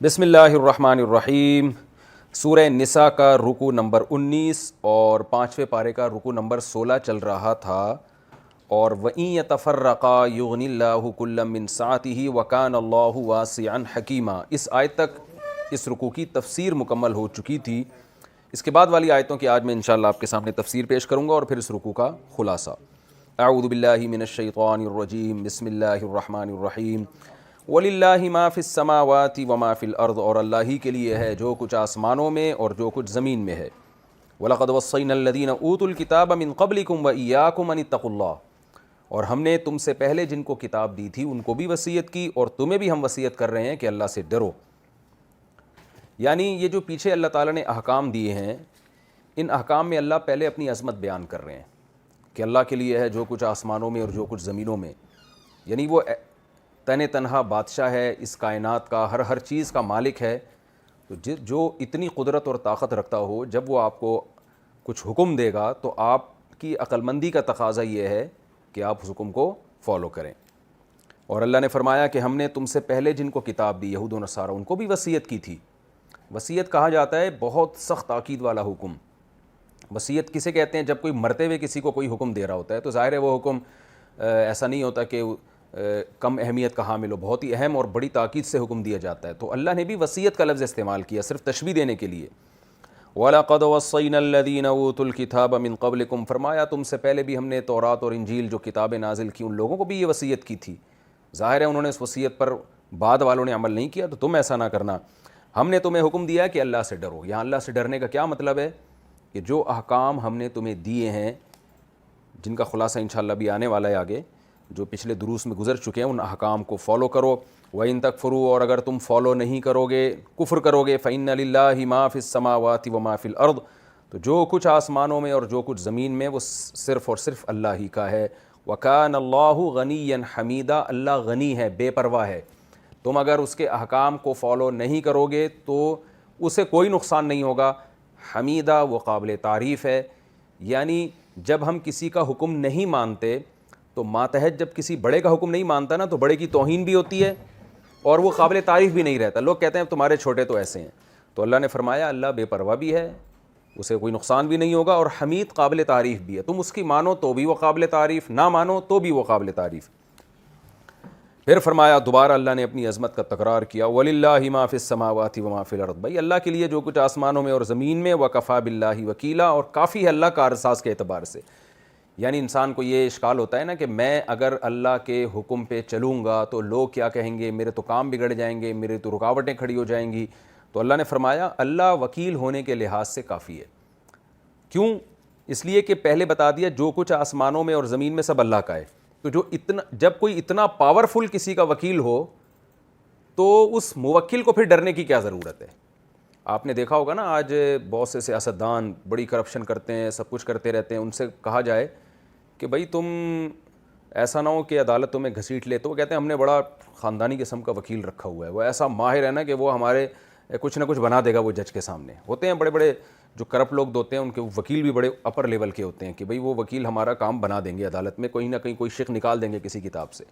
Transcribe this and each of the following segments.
بسم اللہ الرحمن الرحیم۔ سورہ نساء کا رکوع نمبر 19 اور 5ویں پارے کا رکوع نمبر 16 چل رہا تھا، اور وَإِن يَتَفَرَّقَا يُغْنِ اللَّهُ كُلًّا مِّن سَعَتِهِ وَكَانَ اللَّهُ وَاسِعًا حَكِيمًا۔ اس آیت تک اس رکوع کی تفسیر مکمل ہو چکی تھی۔ اس کے بعد والی آیتوں کی آج میں انشاءاللہ آپ کے سامنے تفسیر پیش کروں گا اور پھر اس رکوع کا خلاصہ۔ اعوذ باللہ من الشیطان الرجیم، بسم اللہ الرحمن الرحیم۔ وَلِلَّهِ مَا فِي السَّمَاوَاتِ وَمَا فِي الْأَرْضِ، اور اللہ ہی کے لیے ہے جو کچھ آسمانوں میں اور جو کچھ زمین میں ہے۔ وَلَقَدْ وَصَّيْنَا الَّذِينَ أُوتُوا الْكِتَابَ مِن قَبْلِكُمْ وَإِيَّاكُمْ أَنِ اتَّقُوا اللَّهَ، اور ہم نے تم سے پہلے جن کو کتاب دی تھی ان کو بھی وصیت کی، اور تمہیں بھی ہم وصیت کر رہے ہیں کہ اللہ سے ڈرو۔ یعنی یہ جو پیچھے اللہ تعالیٰ نے احکام دیے ہیں، ان احکام میں اللہ پہلے اپنی عظمت بیان کر رہے ہیں کہ اللہ کے لیے ہے جو کچھ آسمانوں میں اور جو کچھ زمینوں میں، یعنی وہ تن تنہا بادشاہ ہے، اس کائنات کا ہر چیز کا مالک ہے۔ تو جو اتنی قدرت اور طاقت رکھتا ہو، جب وہ آپ کو کچھ حکم دے گا تو آپ کی عقل مندی کا تقاضا یہ ہے کہ آپ اس حکم کو فالو کریں۔ اور اللہ نے فرمایا کہ ہم نے تم سے پہلے جن کو کتاب دی، یہود و نصارہ، ان کو بھی وصیت کی تھی۔ وصیت کہا جاتا ہے بہت سخت تاکید والا حکم۔ وصیت کسے کہتے ہیں؟ جب کوئی مرتے ہوئے کسی کو کوئی حکم دے رہا ہوتا ہے تو ظاہر ہے وہ حکم ایسا نہیں ہوتا کہ کم اہمیت کا حامل ہو، بہت ہی اہم اور بڑی تاکید سے حکم دیا جاتا ہے۔ تو اللہ نے بھی وصیت کا لفظ استعمال کیا صرف تشبیہ دینے کے لیے۔ وَلَقَدْ وَصَّيْنَا الَّذِينَ أُوتُوا الْكِتَابَ مِن قَبْلِكُمْ، فرمایا تم سے پہلے بھی ہم نے تورات اور انجیل جو کتابیں نازل کی ان لوگوں کو بھی یہ وصیت کی تھی۔ ظاہر ہے انہوں نے اس وصیت پر بعد والوں نے عمل نہیں کیا، تو تم ایسا نہ کرنا۔ ہم نے تمہیں حکم دیا کہ اللہ سے ڈرو۔ یہاں اللہ سے ڈرنے کا کیا مطلب ہے؟ کہ جو احکام ہم نے تمہیں دیے ہیں، جن کا خلاصہ انشاءاللہ بھی آنے والا ہے آگے، جو پچھلے دروس میں گزر چکے ہیں، ان احکام کو فالو کرو۔ وَإِن تَكْفُرُوا، اور اگر تم فالو نہیں کرو گے، کفر کرو گے، فَإِنَّ لِلَّهِ مَا فِي السَّمَاوَاتِ وَمَا فِي الْأَرْضِ، تو جو کچھ آسمانوں میں اور جو کچھ زمین میں وہ صرف اور صرف اللہ ہی کا ہے۔ وَكَانَ اللَّهُ غَنِيًّا حَمِيدًا، اللہ غنی ہے، بے پرواہ ہے۔ تم اگر اس کے احکام کو فالو نہیں کرو گے تو اسے کوئی نقصان نہیں ہوگا۔ حمیدہ، وہ قابل تعریف ہے۔ یعنی جب ہم کسی کا حکم نہیں مانتے تو ماتحت جب کسی بڑے کا حکم نہیں مانتا نا، تو بڑے کی توہین بھی ہوتی ہے اور وہ قابل تعریف بھی نہیں رہتا۔ لوگ کہتے ہیں تمہارے چھوٹے تو ایسے ہیں۔ تو اللہ نے فرمایا اللہ بے پرواہ بھی ہے، اسے کوئی نقصان بھی نہیں ہوگا، اور حمید قابل تعریف بھی ہے۔ تم اس کی مانو تو بھی وہ قابل تعریف، نہ مانو تو بھی وہ قابل تعریف۔ پھر فرمایا دوبارہ اللہ نے اپنی عظمت کا تکرار کیا، وَلِلَّهِ مَا فِي السَّمَاوَاتِ وَمَا فِي الْأَرْضِ، بھائی اللہ کے لیے جو کچھ آسمانوں میں اور زمین میں، وَكَفَى بِاللَّهِ وَكِيلًا، اور کافی ہے اللہ کارساز کے اعتبار سے۔ یعنی انسان کو یہ اشکال ہوتا ہے نا کہ میں اگر اللہ کے حکم پہ چلوں گا تو لوگ کیا کہیں گے، میرے تو کام بگڑ جائیں گے، میرے تو رکاوٹیں کھڑی ہو جائیں گی۔ تو اللہ نے فرمایا اللہ وکیل ہونے کے لحاظ سے کافی ہے۔ کیوں؟ اس لیے کہ پہلے بتا دیا جو کچھ آسمانوں میں اور زمین میں سب اللہ کا ہے۔ تو جب کوئی اتنا پاورفل کسی کا وکیل ہو تو اس موکل کو پھر ڈرنے کی کیا ضرورت ہے؟ آپ نے دیکھا ہوگا نا آج بہت سے سیاستدان بڑی کرپشن کرتے ہیں، سب کچھ کرتے رہتے ہیں، ان سے کہا جائے کہ بھائی تم ایسا نہ ہو کہ عدالت تمہیں گھسیٹ لے، تو وہ کہتے ہیں ہم نے بڑا خاندانی قسم کا وکیل رکھا ہوا ہے، وہ ایسا ماہر ہے نا کہ وہ ہمارے کچھ نہ کچھ بنا دے گا۔ وہ جج کے سامنے ہوتے ہیں بڑے بڑے جو کرپٹ لوگ ہوتے ہیں، ان کے وکیل بھی بڑے اپر لیول کے ہوتے ہیں کہ بھئی وہ وکیل ہمارا کام بنا دیں گے، عدالت میں کہیں نہ کہیں کوئی شک نکال دیں گے کسی کتاب سے۔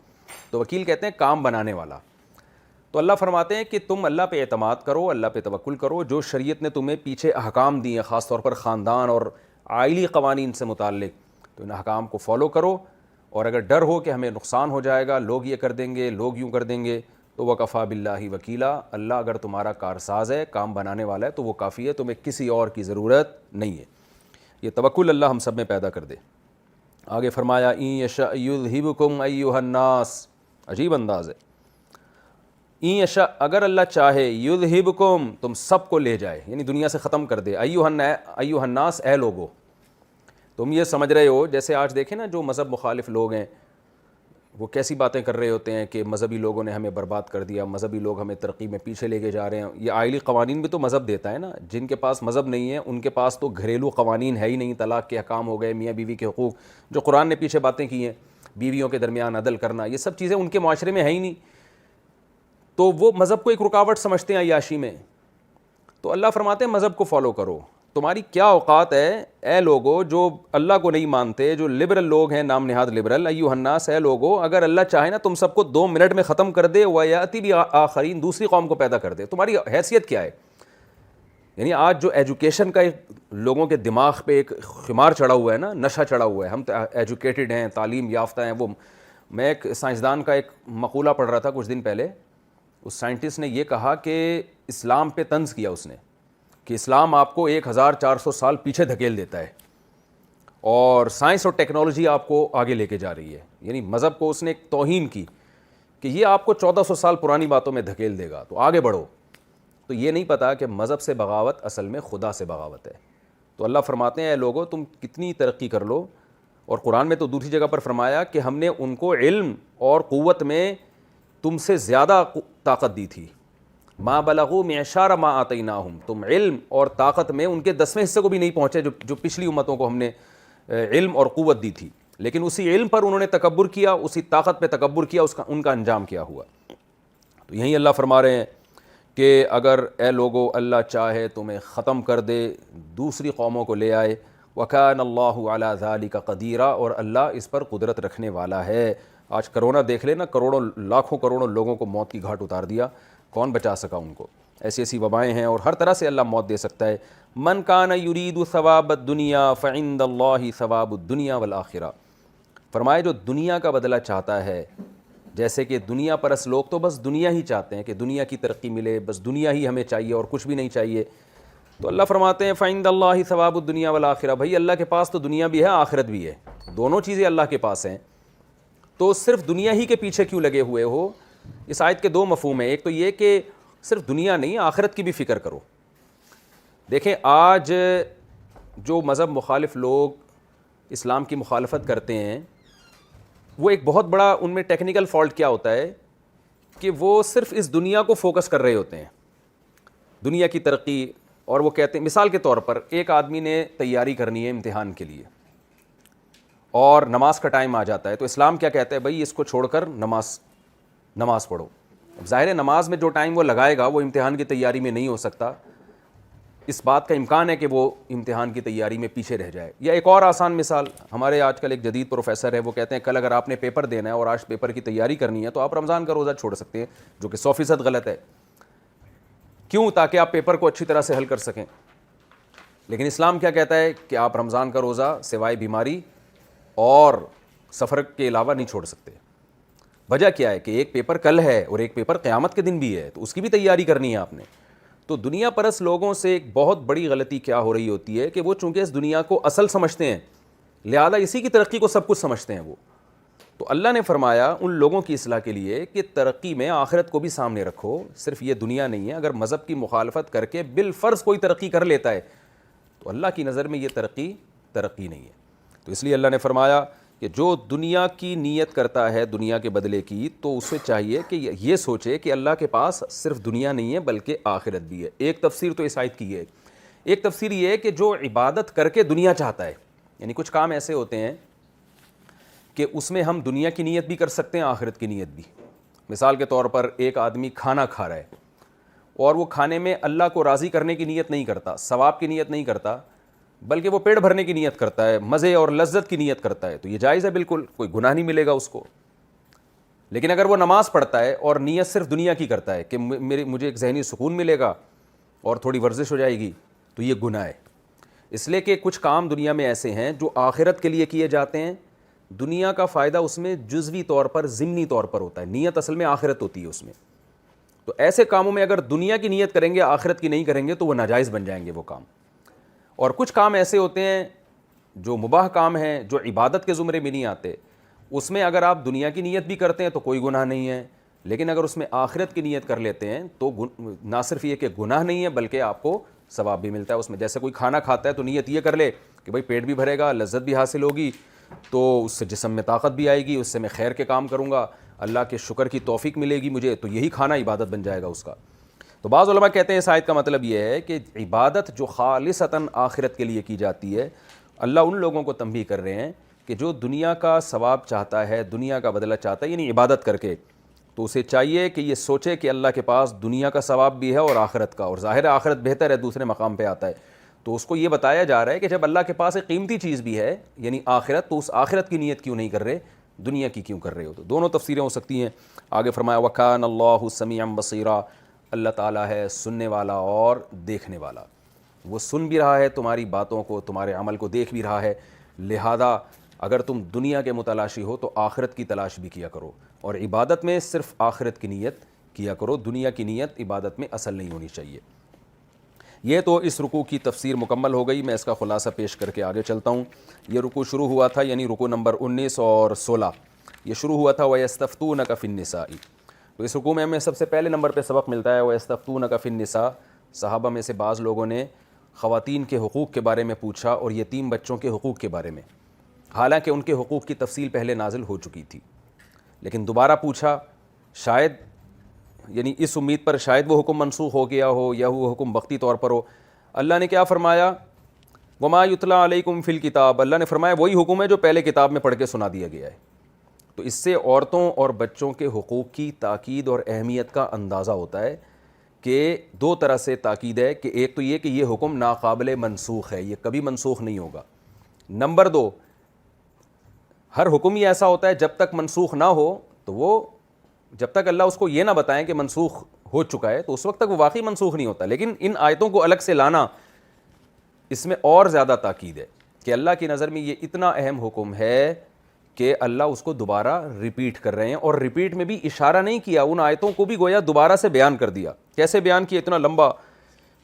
تو وکیل کہتے ہیں کام بنانے والا۔ تو اللہ فرماتے ہیں کہ تم اللہ پہ اعتماد کرو، اللہ پہ توکل کرو، جو شریعت نے تمہیں پیچھے احکام دیے ہیں، خاص طور پر خاندان اور عائلی قوانین سے متعلق، تو ان احکام کو فالو کرو۔ اور اگر ڈر ہو کہ ہمیں نقصان ہو جائے گا، لوگ یہ کر دیں گے، لوگ یوں کر دیں گے، تو وَكَفَى بِاللَّهِ وَكِيلًا، اللہ اگر تمہارا کارساز ہے، کام بنانے والا ہے، تو وہ کافی ہے، تمہیں کسی اور کی ضرورت نہیں ہے۔ یہ توکل اللہ ہم سب میں پیدا کر دے۔ آگے فرمایا إِن يَشَأْ يُذْهِبْكُمْ أَيُّهَا النَّاسُ، عجیب انداز ہے۔ إِن يَشَأْ، اگر اللہ چاہے، يُذْهِبْكُمْ، تم سب کو لے جائے، یعنی دنیا سے ختم کر دے۔ أَيُّهَا النَّاسُ، اے لوگو، تم یہ سمجھ رہے ہو جیسے آج دیکھیں نا جو مذہب مخالف لوگ ہیں وہ کیسی باتیں کر رہے ہوتے ہیں کہ مذہبی لوگوں نے ہمیں برباد کر دیا، مذہبی لوگ ہمیں ترقی میں پیچھے لے کے جا رہے ہیں۔ یہ عائلی قوانین بھی تو مذہب دیتا ہے نا۔ جن کے پاس مذہب نہیں ہے ان کے پاس تو گھریلو قوانین ہے ہی نہیں، طلاق کے احکام ہو گئے، میاں بیوی کے حقوق جو قرآن نے پیچھے باتیں کی ہیں، بیویوں کے درمیان عدل کرنا، یہ سب چیزیں ان کے معاشرے میں ہے ہی نہیں۔ تو وہ مذہب کو ایک رکاوٹ سمجھتے ہیں عیاشی میں۔ تو اللہ فرماتے ہیں مذہب کو فالو کرو، تمہاری کیا اوقات ہے اے لوگو جو اللہ کو نہیں مانتے, جو لبرل لوگ ہیں, نام نہاد لبرل, ایھا الناس اے لوگو, اگر اللہ چاہے نا تم سب کو 2 منٹ میں ختم کر دے, ویاتی بھی آخرین, دوسری قوم کو پیدا کر دے, تمہاری حیثیت کیا ہے؟ یعنی آج جو ایجوکیشن کا ایک لوگوں کے دماغ پہ ایک خمار چڑھا ہوا ہے نا, نشہ چڑھا ہوا ہے, ہم ایجوکیٹڈ ہیں, تعلیم یافتہ ہیں. وہ میں ایک سائنسدان کا ایک مقولہ پڑھ رہا تھا کچھ دن پہلے, اس سائنٹسٹ نے یہ کہا کہ اسلام پہ طنز کیا اس نے کہ اسلام آپ کو 1400 سال پیچھے دھکیل دیتا ہے اور سائنس اور ٹیکنالوجی آپ کو آگے لے کے جا رہی ہے. یعنی مذہب کو اس نے ایک توہین کی کہ یہ آپ کو 1400 سال پرانی باتوں میں دھکیل دے گا, تو آگے بڑھو. تو یہ نہیں پتا کہ مذہب سے بغاوت اصل میں خدا سے بغاوت ہے. تو اللہ فرماتے ہیں اے لوگو تم کتنی ترقی کر لو, اور قرآن میں تو دوسری جگہ پر فرمایا کہ ہم نے ان کو علم اور قوت میں تم سے زیادہ طاقت دی تھی. ما بلغوا معشار ما آتیناہم, تم علم اور طاقت میں ان کے 10ویں حصے کو بھی نہیں پہنچے جو پچھلی امتوں کو ہم نے علم اور قوت دی تھی. لیکن اسی علم پر انہوں نے تکبر کیا, اسی طاقت پہ تکبر کیا, ان کا انجام کیا ہوا. تو یہیں اللہ فرما رہے ہیں کہ اگر اے لوگو اللہ چاہے تمہیں ختم کر دے, دوسری قوموں کو لے آئے, وَكَانَ اللَّهُ عَلَى ذَلِكَ قَدِيرًا, اور اللہ اس پر قدرت رکھنے والا ہے. آج کرونا دیکھ لے نا, کروڑوں لاکھوں کروڑوں لوگوں کو موت کی گھاٹ اتار دیا, کون بچا سکا ان کو؟ ایسی ایسی وبائیں ہیں اور ہر طرح سے اللہ موت دے سکتا ہے. من کان یرید ثواب الدنیا فعند اللہ ثواب الدنیا والآخرہ. فرمائے جو دنیا کا بدلہ چاہتا ہے, جیسے کہ دنیا پرست لوگ تو بس دنیا ہی چاہتے ہیں کہ دنیا کی ترقی ملے, بس دنیا ہی ہمیں چاہیے اور کچھ بھی نہیں چاہیے. تو اللہ فرماتے ہیں فعند اللہ ثواب الدنیا والآخرہ, بھائی اللہ کے پاس تو دنیا بھی ہے آخرت بھی ہے, دونوں چیزیں اللہ کے پاس ہیں. تو صرف دنیا ہی کے پیچھے کیوں لگے ہوئے ہو؟ اس آیت کے 2 مفہوم ہیں. ایک تو یہ کہ صرف دنیا نہیں, آخرت کی بھی فکر کرو. دیکھیں آج جو مذہب مخالف لوگ اسلام کی مخالفت کرتے ہیں, وہ ایک بہت بڑا ان میں ٹیکنیکل فالٹ کیا ہوتا ہے کہ وہ صرف اس دنیا کو فوکس کر رہے ہوتے ہیں, دنیا کی ترقی. اور وہ کہتے ہیں مثال کے طور پر ایک آدمی نے تیاری کرنی ہے امتحان کے لیے اور نماز کا ٹائم آ جاتا ہے, تو اسلام کیا کہتا ہے, بھائی اس کو چھوڑ کر نماز پڑھو. اب ظاہر ہے نماز میں جو ٹائم وہ لگائے گا وہ امتحان کی تیاری میں نہیں ہو سکتا, اس بات کا امکان ہے کہ وہ امتحان کی تیاری میں پیچھے رہ جائے. یا ایک اور آسان مثال, ہمارے آج کل ایک جدید پروفیسر ہے, وہ کہتے ہیں کل اگر آپ نے پیپر دینا ہے اور آج پیپر کی تیاری کرنی ہے تو آپ رمضان کا روزہ چھوڑ سکتے ہیں, جو کہ 100% غلط ہے. کیوں؟ تاکہ آپ پیپر کو اچھی طرح سے حل کر سکیں. لیکن اسلام کیا کہتا ہے کہ آپ رمضان کا روزہ سوائے بیماری اور سفر کے علاوہ نہیں چھوڑ سکتے. وجہ کیا ہے کہ ایک پیپر کل ہے اور ایک پیپر قیامت کے دن بھی ہے, تو اس کی بھی تیاری کرنی ہے آپ نے. تو دنیا پرست لوگوں سے ایک بہت بڑی غلطی کیا ہو رہی ہوتی ہے کہ وہ چونکہ اس دنیا کو اصل سمجھتے ہیں, لہذا اسی کی ترقی کو سب کچھ سمجھتے ہیں وہ. تو اللہ نے فرمایا ان لوگوں کی اصلاح کے لیے کہ ترقی میں آخرت کو بھی سامنے رکھو, صرف یہ دنیا نہیں ہے. اگر مذہب کی مخالفت کر کے بالفرض کوئی ترقی کر لیتا ہے تو اللہ کی نظر میں یہ ترقی نہیں ہے. تو اس لیے اللہ نے فرمایا کہ جو دنیا کی نیت کرتا ہے دنیا کے بدلے کی, تو اسے چاہیے کہ یہ سوچے کہ اللہ کے پاس صرف دنیا نہیں ہے بلکہ آخرت بھی ہے. ایک تفسیر تو اس آیت کی ہے. ایک تفسیر یہ ہے کہ جو عبادت کر کے دنیا چاہتا ہے, یعنی کچھ کام ایسے ہوتے ہیں کہ اس میں ہم دنیا کی نیت بھی کر سکتے ہیں, آخرت کی نیت بھی. مثال کے طور پر ایک آدمی کھانا کھا رہا ہے اور وہ کھانے میں اللہ کو راضی کرنے کی نیت نہیں کرتا, ثواب کی نیت نہیں کرتا, بلکہ وہ پیٹ بھرنے کی نیت کرتا ہے, مزے اور لذت کی نیت کرتا ہے, تو یہ جائز ہے بالکل, کوئی گناہ نہیں ملے گا اس کو. لیکن اگر وہ نماز پڑھتا ہے اور نیت صرف دنیا کی کرتا ہے کہ مجھے ایک ذہنی سکون ملے گا اور تھوڑی ورزش ہو جائے گی, تو یہ گناہ ہے. اس لیے کہ کچھ کام دنیا میں ایسے ہیں جو آخرت کے لیے کیے جاتے ہیں, دنیا کا فائدہ اس میں جزوی طور پر ضمنی طور پر ہوتا ہے, نیت اصل میں آخرت ہوتی ہے اس میں. تو ایسے کاموں میں اگر دنیا کی نیت کریں گے آخرت کی نہیں کریں گے تو وہ ناجائز بن جائیں گے وہ کام. اور کچھ کام ایسے ہوتے ہیں جو مباح کام ہیں, جو عبادت کے زمرے میں نہیں آتے, اس میں اگر آپ دنیا کی نیت بھی کرتے ہیں تو کوئی گناہ نہیں ہے, لیکن اگر اس میں آخرت کی نیت کر لیتے ہیں تو نہ صرف یہ کہ گناہ نہیں ہے بلکہ آپ کو ثواب بھی ملتا ہے اس میں. جیسے کوئی کھانا کھاتا ہے تو نیت یہ کر لے کہ بھائی پیٹ بھی بھرے گا, لذت بھی حاصل ہوگی, تو اس سے جسم میں طاقت بھی آئے گی, اس سے میں خیر کے کام کروں گا, اللہ کے شکر کی توفیق ملے گی مجھے, تو یہی کھانا عبادت بن جائے گا اس کا. تو بعض علماء کہتے ہیں اس آیت کا مطلب یہ ہے کہ عبادت جو خالصتاً آخرت کے لیے کی جاتی ہے, اللہ ان لوگوں کو تنبیہ کر رہے ہیں کہ جو دنیا کا ثواب چاہتا ہے, دنیا کا بدلہ چاہتا ہے, یعنی عبادت کر کے, تو اسے چاہیے کہ یہ سوچے کہ اللہ کے پاس دنیا کا ثواب بھی ہے اور آخرت کا, اور ظاہر ہے آخرت بہتر ہے, دوسرے مقام پہ آتا ہے. تو اس کو یہ بتایا جا رہا ہے کہ جب اللہ کے پاس ایک قیمتی چیز بھی ہے یعنی آخرت، تو اس آخرت کی نیت کیوں نہیں کر رہے، دنیا کی کیوں کر رہے ہو؟ تو دونوں تفسیریں ہو سکتی ہیں۔ آگے فرمایا وَكَانَ اللَّهُ سَمِيعًا بَصِيرًا، اللہ تعالیٰ ہے سننے والا اور دیکھنے والا، وہ سن بھی رہا ہے تمہاری باتوں کو، تمہارے عمل کو دیکھ بھی رہا ہے، لہذا اگر تم دنیا کے متلاشی ہو تو آخرت کی تلاش بھی کیا کرو، اور عبادت میں صرف آخرت کی نیت کیا کرو، دنیا کی نیت عبادت میں اصل نہیں ہونی چاہیے۔ یہ تو اس رکوع کی تفسیر مکمل ہو گئی، میں اس کا خلاصہ پیش کر کے آگے چلتا ہوں۔ یہ رکوع شروع ہوا تھا، یعنی رکوع نمبر 19 اور 16، یہ شروع ہوا تھا وَيَسْتَفْتُونَكَ فِي النِّسَاءِ۔ تو اس رکوع میں ہمیں سب سے پہلے نمبر پہ سبق ملتا ہے وَيَسْتَفْتُونَكَ فِي النِّسَاءِ۔ صحابہ میں سے بعض لوگوں نے خواتین کے حقوق کے بارے میں پوچھا اور یتیم بچوں کے حقوق کے بارے میں، حالانکہ ان کے حقوق کی تفصیل پہلے نازل ہو چکی تھی، لیکن دوبارہ پوچھا، شاید یعنی اس امید پر شاید وہ حکم منسوخ ہو گیا ہو یا وہ حکم وقتی طور پر ہو۔ اللہ نے کیا فرمایا؟ وَمَا يُتْلَىٰ عَلَيْكُمْ فِي الْكِتَابِ، اللہ نے فرمایا وہی حکم ہے جو پہلے کتاب میں پڑھ کے سنا دیا گیا ہے۔ تو اس سے عورتوں اور بچوں کے حقوق کی تاکید اور اہمیت کا اندازہ ہوتا ہے کہ دو طرح سے تاکید ہے، کہ ایک تو یہ کہ یہ حکم ناقابل منسوخ ہے، یہ کبھی منسوخ نہیں ہوگا۔ نمبر دو، ہر حکم ہی ایسا ہوتا ہے جب تک منسوخ نہ ہو تو وہ، جب تک اللہ اس کو یہ نہ بتائیں کہ منسوخ ہو چکا ہے تو اس وقت تک وہ واقعی منسوخ نہیں ہوتا۔ لیکن ان آیتوں کو الگ سے لانا، اس میں اور زیادہ تاکید ہے کہ اللہ کی نظر میں یہ اتنا اہم حکم ہے کہ اللہ اس کو دوبارہ ریپیٹ کر رہے ہیں، اور ریپیٹ میں بھی اشارہ نہیں کیا، ان آیتوں کو بھی گویا دوبارہ سے بیان کر دیا۔ کیسے بیان کیا؟ اتنا لمبا،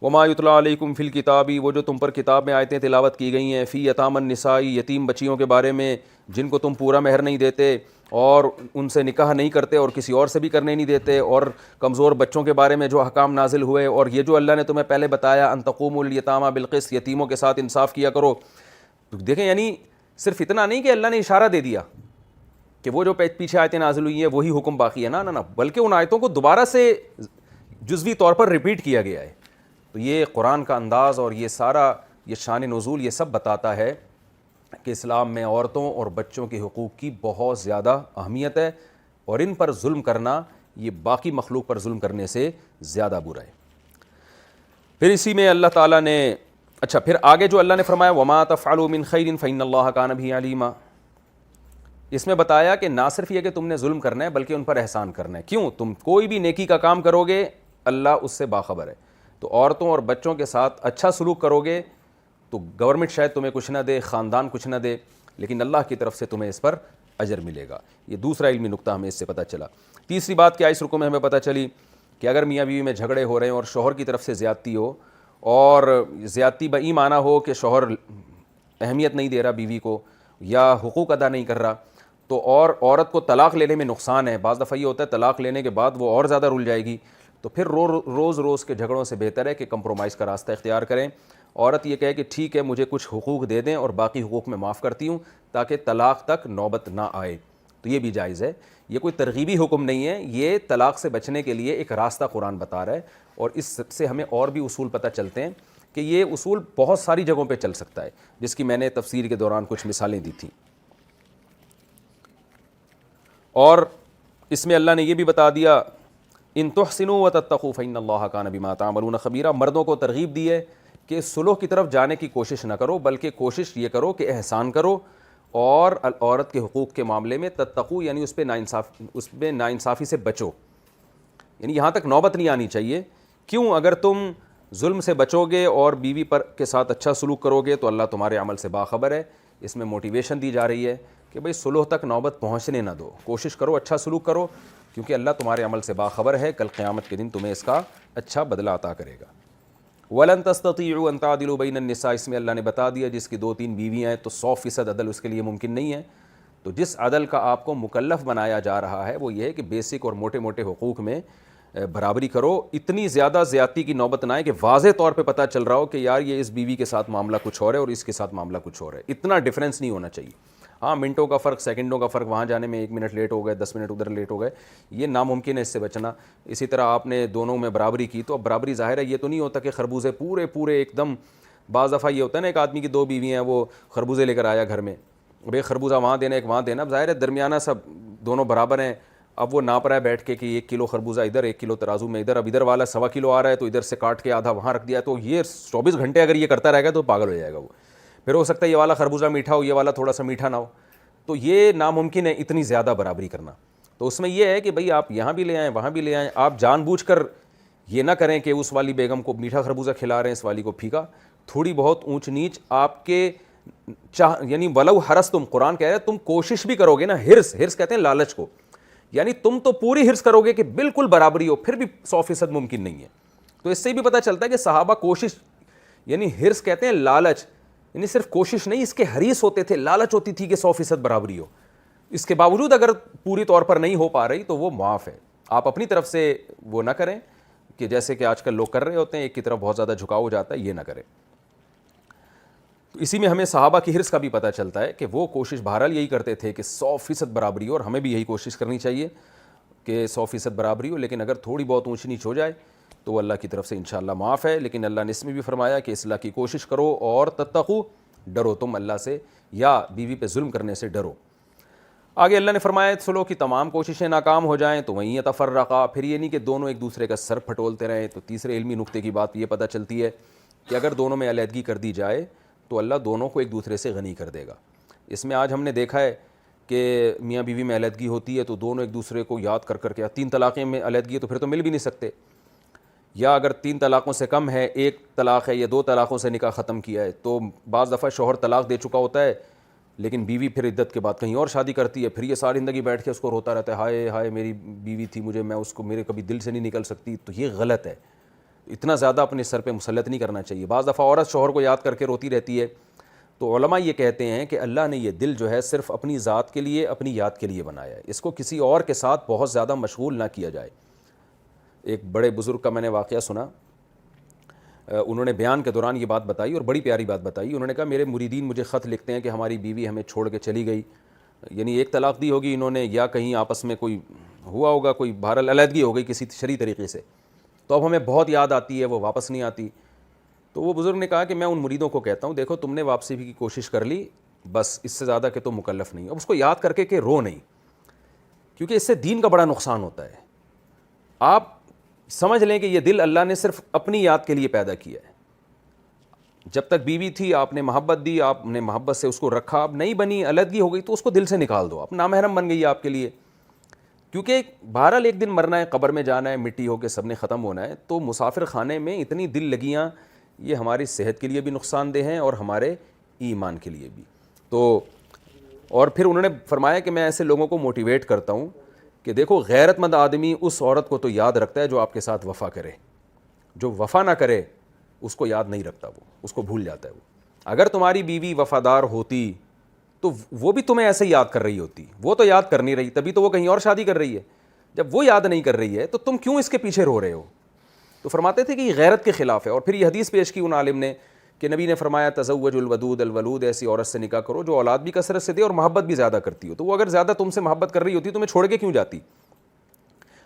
وما یتلیٰ علیکم فی الکتاب، وہ جو تم پر کتاب میں آیتیں تلاوت کی گئی ہیں، فی یتامی النساء، یتیم بچیوں کے بارے میں جن کو تم پورا مہر نہیں دیتے اور ان سے نکاح نہیں کرتے اور کسی اور سے بھی کرنے نہیں دیتے، اور کمزور بچوں کے بارے میں جو احکام نازل ہوئے، اور یہ جو اللہ نے تمہیں پہلے بتایا ان تقوموا الیتامی بالقسط، یتیموں کے ساتھ انصاف کیا کرو۔ تو دیکھیں، یعنی صرف اتنا نہیں کہ اللہ نے اشارہ دے دیا کہ وہ جو پیچھے آیتیں نازل ہوئی ہیں وہی حکم باقی ہے، نہ، بلکہ ان آیتوں کو دوبارہ سے جزوی طور پر ریپیٹ کیا گیا ہے۔ تو یہ قرآن کا انداز اور یہ سارا یہ شان نزول یہ سب بتاتا ہے کہ اسلام میں عورتوں اور بچوں کے حقوق کی بہت زیادہ اہمیت ہے، اور ان پر ظلم کرنا یہ باقی مخلوق پر ظلم کرنے سے زیادہ برا ہے۔ پھر اسی میں اللہ تعالیٰ نے پھر آگے جو اللہ نے فرمایا وَمَا تَفْعَلُوا مِنْ خَيْرٍ فَإِنَّ اللَّهَ كَانَ بِهِ عَلِيمًا، اس میں بتایا کہ نہ صرف یہ کہ تم نے ظلم کرنا ہے بلکہ ان پر احسان کرنا ہے۔ کیوں؟ تم کوئی بھی نیکی کا کام کرو گے اللہ اس سے باخبر ہے۔ تو عورتوں اور بچوں کے ساتھ اچھا سلوک کرو گے تو گورنمنٹ شاید تمہیں کچھ نہ دے، خاندان کچھ نہ دے، لیکن اللہ کی طرف سے تمہیں اس پر اجر ملے گا۔ یہ دوسرا علمی نقطہ ہمیں اس سے پتہ چلا۔ تیسری بات کیا اس رکوع میں ہمیں پتہ چلی کہ اگر میاں بیوی میں جھگڑے ہو رہے ہیں اور شوہر کی طرف سے زیادتی ہو، اور زیادتی بئی معنی ہو کہ شوہر اہمیت نہیں دے رہا بیوی کو یا حقوق ادا نہیں کر رہا، تو اور عورت کو طلاق لینے میں نقصان ہے۔ بعض دفعہ یہ ہوتا ہے طلاق لینے کے بعد وہ اور زیادہ رل جائے گی، تو پھر روز روز کے جھگڑوں سے بہتر ہے کہ کمپرومائز کا راستہ اختیار کریں۔ عورت یہ کہے کہ ٹھیک ہے مجھے کچھ حقوق دے دیں اور باقی حقوق میں معاف کرتی ہوں، تاکہ طلاق تک نوبت نہ آئے، تو یہ بھی جائز ہے۔ یہ کوئی ترغیبی حکم نہیں ہے، یہ طلاق سے بچنے کے لیے ایک راستہ قرآن بتا رہا ہے، اور اس سے ہمیں اور بھی اصول پتہ چلتے ہیں کہ یہ اصول بہت ساری جگہوں پہ چل سکتا ہے، جس کی میں نے تفسیر کے دوران کچھ مثالیں دی تھیں۔ اور اس میں اللہ نے یہ بھی بتا دیا ان تحسنوا وتتقوا فإن الله كان بما تعملون خبيرا، مردوں کو ترغیب دی ہے کہ صلح کی طرف جانے کی کوشش نہ کرو، بلکہ کوشش یہ کرو کہ احسان کرو، اور عورت کے حقوق کے معاملے میں تتقوا یعنی اس پہ ناانصافی سے بچو، یعنی یہاں تک نوبت نہیں آنی چاہیے۔ کیوں؟ اگر تم ظلم سے بچو گے اور بیوی پر کے ساتھ اچھا سلوک کرو گے تو اللہ تمہارے عمل سے باخبر ہے۔ اس میں موٹیویشن دی جا رہی ہے کہ بھئی صلح تک نوبت پہنچنے نہ دو، کوشش کرو، اچھا سلوک کرو، کیونکہ اللہ تمہارے عمل سے باخبر ہے، کل قیامت کے دن تمہیں اس کا اچھا بدلہ عطا کرے گا۔ وَلَن تَسْتَطِيعُوا أَن تَعْدِلُوا بَيْنَ النِّسَاءِ، اس میں اللہ نے بتا دیا جس کی 2-3 بیویاں ہیں تو 100% عدل اس کے لیے ممکن نہیں ہے۔ تو جس عدل کا آپ کو مکلف بنایا جا رہا ہے وہ یہ ہے کہ بیسک اور موٹے موٹے حقوق میں برابری کرو، اتنی زیادہ زیادتی کی نوبت نہ آئے کہ واضح طور پہ پتہ چل رہا ہو کہ یار یہ اس بیوی کے ساتھ معاملہ کچھ اور ہے اور اس کے ساتھ معاملہ کچھ اور ہے، اتنا ڈفرینس نہیں ہونا چاہیے۔ ہاں، منٹوں کا فرق، سیکنڈوں کا فرق، وہاں جانے میں 1 منٹ لیٹ ہو گئے، 10 منٹ ادھر لیٹ ہو گئے، یہ ناممکن ہے اس سے بچنا۔ اسی طرح آپ نے دونوں میں برابری کی تو اب برابری ظاہر ہے یہ تو نہیں ہوتا کہ خربوزے پورے ایک دم، بعض دفعہ یہ ہوتا ہے نا ایک آدمی کی 2 بیویاں ہیں، وہ خربوزے لے کر آیا گھر میں، اب ایک خربوزہ وہاں دینا ایک وہاں دینا، اب ظاہر ہے درمیانہ سب دونوں برابر ہیں، اب وہ ناپ رہا ہے بیٹھ کے کہ 1 کلو خربوزہ ادھر، 1 کلو ترازو میں ادھر، اب ادھر والا 1.25 کلو آ رہا ہے تو ادھر سے کاٹ کے آدھا وہاں رکھ دیا، تو یہ 24 گھنٹے اگر یہ کرتا رہے گا تو پاگل ہو جائے گا وہ. پھر ہو سکتا ہے یہ والا خربوزہ میٹھا ہو، یہ والا تھوڑا سا میٹھا نہ ہو، تو یہ ناممکن ہے اتنی زیادہ برابری کرنا. تو اس میں یہ ہے کہ بھئی آپ یہاں بھی لے آئیں وہاں بھی لے آئیں، آپ جان بوجھ کر یہ نہ کریں کہ اس والی بیگم کو میٹھا خربوزہ کھلا رہے ہیں، اس والی کو پھیکا. تھوڑی بہت اونچ نیچ آپ کے یعنی ولو حرس، تم قرآن کہہ رہے ہیں تم کوشش بھی کرو گے نا، ہرس کہتے ہیں لالچ کو، یعنی تم تو پوری ہرس کرو گے کہ بالکل برابری ہو، پھر بھی 100% ممکن نہیں ہے. تو اس سے بھی پتہ چلتا ہے کہ صحابہ کوشش، یعنی ہرس کہتے ہیں لالچ، یعنی صرف کوشش نہیں، اس کے حریص ہوتے تھے، لالچ ہوتی تھی کہ 100% برابری ہو. اس کے باوجود اگر پوری طور پر نہیں ہو پا رہی تو وہ معاف ہے. آپ اپنی طرف سے وہ نہ کریں کہ جیسے کہ آج کل لوگ کر رہے ہوتے ہیں، ایک کی طرف بہت زیادہ جھکاؤ ہو جاتا ہے، یہ نہ کریں. تو اسی میں ہمیں صحابہ کی حرص کا بھی پتہ چلتا ہے کہ وہ کوشش بہرحال یہی کرتے تھے کہ 100% برابری ہو، اور ہمیں بھی یہی کوشش کرنی چاہیے کہ 100% برابری ہو. لیکن اگر تھوڑی بہت اونچ نیچ ہو جائے تو وہ اللہ کی طرف سے انشاءاللہ معاف ہے. لیکن اللہ نے اس میں بھی فرمایا کہ اصلاح کی کوشش کرو، اور تتقو، ڈرو تم اللہ سے، یا بیوی پہ ظلم کرنے سے ڈرو. آگے اللہ نے فرمایا صلح کی تمام کوششیں ناکام ہو جائیں تو وہیں یتفرقا، پھر یہ نہیں کہ دونوں ایک دوسرے کا سر پھٹولتے رہیں. تو تیسرے علمی نقطے کی بات یہ پتہ چلتی ہے کہ اگر دونوں میں علیحدگی کر دی جائے تو اللہ دونوں کو ایک دوسرے سے غنی کر دے گا. اس میں آج ہم نے دیکھا ہے کہ میاں بیوی میں علیحدگی ہوتی ہے تو دونوں ایک دوسرے کو یاد کر کے 3 طلاقیں میں علیحدگی ہے تو پھر تو مل بھی نہیں سکتے، یا اگر 3 طلاقوں سے کم ہے، 1 طلاق ہے یا 2 طلاقوں سے نکاح ختم کیا ہے، تو بعض دفعہ شوہر طلاق دے چکا ہوتا ہے لیکن بیوی پھر عدت کے بعد کہیں اور شادی کرتی ہے، پھر یہ ساری زندگی بیٹھ کے اس کو روتا رہتا ہے، ہائے ہائے میری بیوی تھی، میں اس کو میرے کبھی دل سے نہیں نکل سکتی. تو یہ غلط ہے، اتنا زیادہ اپنے سر پہ مسلط نہیں کرنا چاہیے. بعض دفعہ عورت شوہر کو یاد کر کے روتی رہتی ہے، تو علماء یہ کہتے ہیں کہ اللہ نے یہ دل جو ہے صرف اپنی ذات کے لیے، اپنی یاد کے لیے بنایا ہے، اس کو کسی اور کے ساتھ بہت زیادہ مشغول نہ کیا جائے. ایک بڑے بزرگ کا میں نے واقعہ سنا، انہوں نے بیان کے دوران یہ بات بتائی اور بڑی پیاری بات بتائی. انہوں نے کہا میرے مریدین مجھے خط لکھتے ہیں کہ ہماری بیوی ہمیں چھوڑ کے چلی گئی، یعنی 1 طلاق دی ہوگی انہوں نے، یا کہیں آپس میں کوئی ہوا ہوگا، کوئی بہرحال علیحدگی ہو گئی کسی شرعی طریقے سے، تو اب ہمیں بہت یاد آتی ہے، وہ واپس نہیں آتی. تو وہ بزرگ نے کہا کہ میں ان مریدوں کو کہتا ہوں دیکھو تم نے واپسی کی کوشش کر لی، بس اس سے زیادہ کہ تم مکلف نہیں. اب اس کو یاد کر کے کہ رو نہیں، کیونکہ اس سے دین کا بڑا نقصان ہوتا ہے. آپ سمجھ لیں کہ یہ دل اللہ نے صرف اپنی یاد کے لیے پیدا کیا ہے. جب تک بیوی تھی آپ نے محبت دی، آپ نے محبت سے اس کو رکھا، اب نہیں بنی، علیحدگی ہو گئی تو اس کو دل سے نکال دو، اب نامحرم بن گئی آپ کے لیے. کیونکہ بہرحال ایک دن مرنا ہے، قبر میں جانا ہے، مٹی ہو کے سب نے ختم ہونا ہے. تو مسافر خانے میں اتنی دل لگیاں یہ ہماری صحت کے لیے بھی نقصان دہ ہیں اور ہمارے ایمان کے لیے بھی. تو اور پھر انہوں نے فرمایا کہ میں ایسے لوگوں کو موٹیویٹ کرتا ہوں کہ دیکھو غیرت مند آدمی اس عورت کو تو یاد رکھتا ہے جو آپ کے ساتھ وفا کرے، جو وفا نہ کرے اس کو یاد نہیں رکھتا، وہ اس کو بھول جاتا ہے. وہ اگر تمہاری بیوی وفادار ہوتی تو وہ بھی تمہیں ایسے یاد کر رہی ہوتی، وہ تو یاد کر نہیں رہی، تبھی تو وہ کہیں اور شادی کر رہی ہے. جب وہ یاد نہیں کر رہی ہے تو تم کیوں اس کے پیچھے رو رہے ہو؟ تو فرماتے تھے کہ یہ غیرت کے خلاف ہے. اور پھر یہ حدیث پیش کی ان عالم نے کہ نبی نے فرمایا تزوج الودود الولود، ایسی عورت سے نکاح کرو جو اولاد بھی کثرت سے دے اور محبت بھی زیادہ کرتی ہو. تو وہ اگر زیادہ تم سے محبت کر رہی ہوتی تمہیں چھوڑ کے کیوں جاتی؟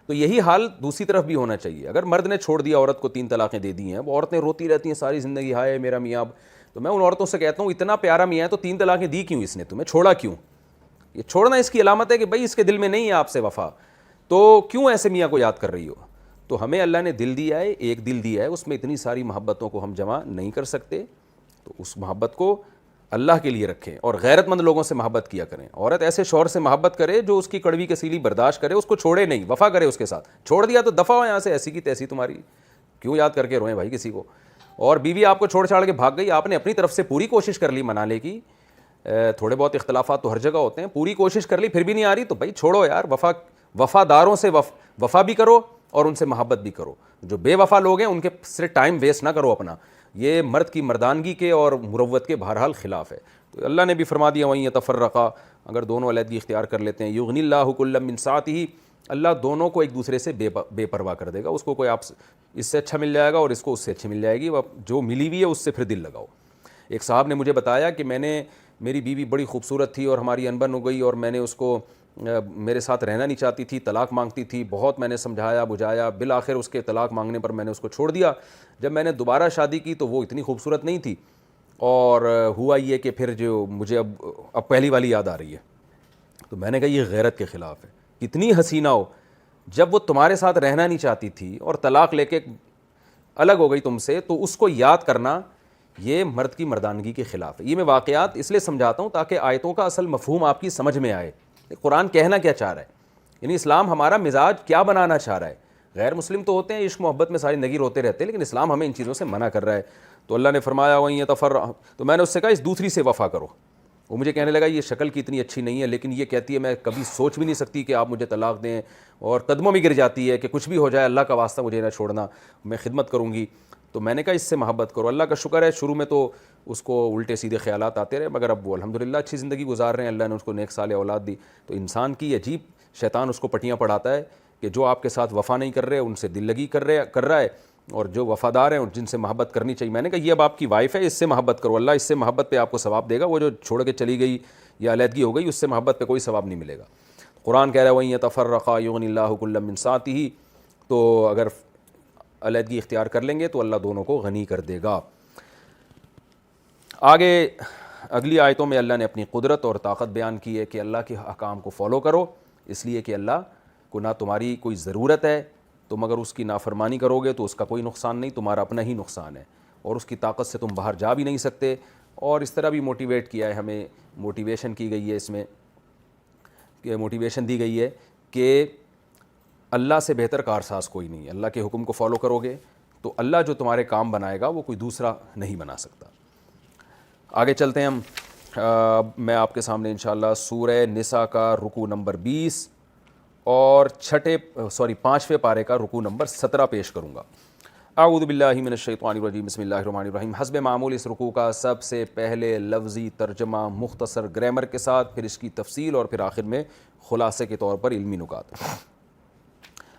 تو یہی حال دوسری طرف بھی ہونا چاہیے. اگر مرد نے چھوڑ دیا عورت کو، 3 طلاقیں دے دی ہیں، وہ عورتیں روتی رہتی ہیں ساری زندگی، ہائے میرا میاں. تو میں ان عورتوں سے کہتا ہوں اتنا پیارا میاں ہے تو 3 طلاقیں دی کیوں اس نے، تمہیں چھوڑا کیوں؟ یہ چھوڑنا اس کی علامت ہے کہ بھائی اس کے دل میں نہیں ہے آپ سے وفا، تو کیوں ایسے میاں کو یاد کر رہی ہو؟ تو ہمیں اللہ نے دل دیا ہے، ایک دل دیا ہے، اس میں اتنی ساری محبتوں کو ہم جمع نہیں کر سکتے. تو اس محبت کو اللہ کے لیے رکھیں اور غیرت مند لوگوں سے محبت کیا کریں. عورت ایسے شوہر سے محبت کرے جو اس کی کڑوی کسیلی برداشت کرے، اس کو چھوڑے نہیں، وفا کرے اس کے ساتھ. چھوڑ دیا تو دفع ہو یہاں سے، ایسی کی تیسی، تمہاری کیوں یاد کر کے روئیں بھائی کسی کو. اور بیوی آپ کو چھوڑ چھاڑ کے بھاگ گئی، آپ نے اپنی طرف سے پوری کوشش کر لی منانے کی، تھوڑے بہت اختلافات تو ہر جگہ ہوتے ہیں، پوری کوشش کر لی پھر بھی نہیں آ رہی تو بھائی چھوڑو یار. وفاداروں سے وفا بھی کرو اور ان سے محبت بھی کرو. جو بے وفا لوگ ہیں ان کے سے ٹائم ویسٹ نہ کرو اپنا، یہ مرد کی مردانگی کے اور مروت کے بہرحال خلاف ہے. تو اللہ نے بھی فرما دیا وہیں یتفرقا، اگر دونوں علیحدگی اختیار کر لیتے ہیں، یغنی اللہ کلا من سعتہ، اللہ دونوں کو ایک دوسرے سے بے پرواہ کر دے گا. اس کو کوئی آپ اس سے اچھا مل جائے گا اور اس کو اس سے اچھی مل جائے گی، جو ملی ہوئی ہے اس سے پھر دل لگاؤ. ایک صاحب نے مجھے بتایا کہ میری بیوی بڑی خوبصورت تھی اور ہماری انبن ہو گئی، اور میں نے اس کو میرے ساتھ رہنا نہیں چاہتی تھی، طلاق مانگتی تھی، بہت میں نے سمجھایا بجھایا، بالآخر اس کے طلاق مانگنے پر میں نے اس کو چھوڑ دیا. جب میں نے دوبارہ شادی کی تو وہ اتنی خوبصورت نہیں تھی، اور ہوا یہ کہ پھر جو مجھے اب پہلی والی یاد آ رہی ہے. تو میں نے کہا یہ غیرت کے خلاف ہے. کتنی حسینہ ہو، جب وہ تمہارے ساتھ رہنا نہیں چاہتی تھی اور طلاق لے کے الگ ہو گئی تم سے، تو اس کو یاد کرنا یہ مرد کی مردانگی کے خلاف ہے۔ یہ میں واقعات اس لیے سمجھاتا ہوں تاکہ آیتوں کا اصل مفہوم آپ کی سمجھ میں آئے، قرآن کہنا کیا چاہ رہا ہے، یعنی اسلام ہمارا مزاج کیا بنانا چاہ رہا ہے۔ غیر مسلم تو ہوتے ہیں عشق محبت میں ساری زندگی روتے رہتے ہیں، لیکن اسلام ہمیں ان چیزوں سے منع کر رہا ہے۔ تو اللہ نے فرمایا وَإِن يَتَفَرَّقَا، تو میں نے اس سے کہا اس دوسری سے وفا کرو۔ وہ مجھے کہنے لگا یہ شکل کی اتنی اچھی نہیں ہے، لیکن یہ کہتی ہے میں کبھی سوچ بھی نہیں سکتی کہ آپ مجھے طلاق دیں، اور قدموں میں گر جاتی ہے کہ کچھ بھی ہو جائے اللہ کا واسطہ مجھے نہ چھوڑنا، میں خدمت کروں گی۔ تو میں نے کہا اس سے محبت کرو۔ اللہ کا شکر ہے شروع میں تو اس کو الٹے سیدھے خیالات آتے رہے، مگر اب وہ الحمدللہ اچھی زندگی گزار رہے ہیں، اللہ نے اس کو نیک صالح اولاد دی۔ تو انسان کی عجیب شیطان اس کو پٹیاں پڑھاتا ہے کہ جو آپ کے ساتھ وفا نہیں کر رہے ان سے دل لگی کر رہا ہے، اور جو وفادار ہیں اور جن سے محبت کرنی چاہیے۔ میں نے کہا یہ اب آپ کی وائف ہے، اس سے محبت کرو، اللہ اس سے محبت پہ آپ کو ثواب دے گا، وہ جو چھوڑ کے چلی گئی یا علیحدگی ہو گئی اس سے محبت پہ کوئی ثواب نہیں ملے گا۔ قرآن کہہ رہا ہے وَإِن يَتَفَرَّقَا يُغْنِ اللَّهُ كُلًّا مِّن سَعَتِهِ، تو اگر علیحدگی اختیار کر لیں گے تو اللہ دونوں کو غنی کر دے گا۔ آگے اگلی آیتوں میں اللہ نے اپنی قدرت اور طاقت بیان کی ہے کہ اللہ کے احکام کو فالو کرو، اس لیے کہ اللہ کو نہ تمہاری کوئی ضرورت ہے، تم اگر اس کی نافرمانی کرو گے تو اس کا کوئی نقصان نہیں، تمہارا اپنا ہی نقصان ہے، اور اس کی طاقت سے تم باہر جا بھی نہیں سکتے۔ اور اس طرح بھی موٹیویٹ کیا ہے ہمیں، موٹیویشن کی گئی ہے اس میں، کہ موٹیویشن دی گئی ہے کہ اللہ سے بہتر کارساز کوئی نہیں ہے، اللہ کے حکم کو فالو کرو گے تو اللہ جو تمہارے کام بنائے گا وہ کوئی دوسرا نہیں بنا سکتا۔ آگے چلتے ہیں ہم، میں آپ کے سامنے انشاءاللہ سورہ نساء کا رکوع نمبر 20 اور 5ویں پارے کا رکوع نمبر 17 پیش کروں گا۔ اعوذ باللہ من الشیطان الرجیم، بسم اللہ الرحمن الرحیم۔ حسب معمول اس رکوع کا سب سے پہلے لفظی ترجمہ مختصر گرامر کے ساتھ، پھر اس کی تفصیل، اور پھر آخر میں خلاصے کے طور پر علمی نکات۔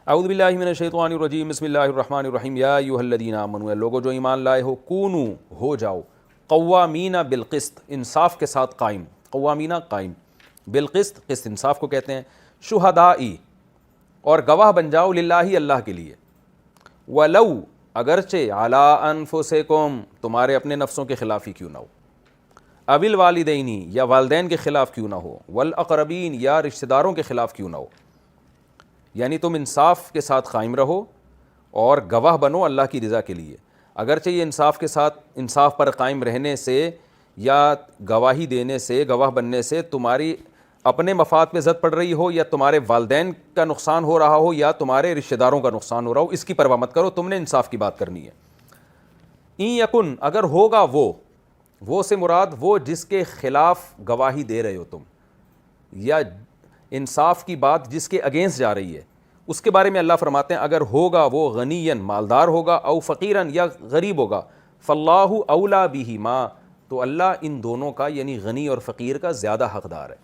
اعوذ باللہ من الشیطان الرجیم، بسم اللہ الرحمن الرحیم۔ یا ایھا الذین آمنوا، اے لوگو جو ایمان لائے ہو، کونوا ہو جاؤ، قوامین بالقسط انصاف کے ساتھ قائم، قوامین قائم، بالقسط قسط انصاف کو کہتے ہیں، شہدائی اور گواہ بن جاؤ، للہ اللہ کے لیے، ولو اگرچہ علی انفسکم تمہارے اپنے نفسوں کے خلاف ہی کیوں نہ ہو، اوی الوالدین یا والدین کے خلاف کیوں نہ ہو، والاقربین یا رشتہ داروں کے خلاف کیوں نہ ہو، یعنی تم انصاف کے ساتھ قائم رہو اور گواہ بنو اللہ کی رضا کے لیے۔ اگرچہ یہ انصاف کے ساتھ انصاف پر قائم رہنے سے یا گواہی دینے سے، گواہ بننے سے تمہاری اپنے مفاد پہ زد پڑ رہی ہو، یا تمہارے والدین کا نقصان ہو رہا ہو، یا تمہارے رشتہ داروں کا نقصان ہو رہا ہو، اس کی پرواہ مت کرو، تم نے انصاف کی بات کرنی ہے۔ این یکن اگر ہوگا وہ سے مراد وہ جس کے خلاف گواہی دے رہے ہو تم، یا انصاف کی بات جس کے اگینسٹ جا رہی ہے، اس کے بارے میں اللہ فرماتے ہیں اگر ہوگا وہ غنیًا مالدار ہوگا، او فقیراً یا غریب ہوگا، فاللہ اولا بہما تو اللہ ان دونوں کا یعنی غنی اور فقیر کا زیادہ حقدار ہے۔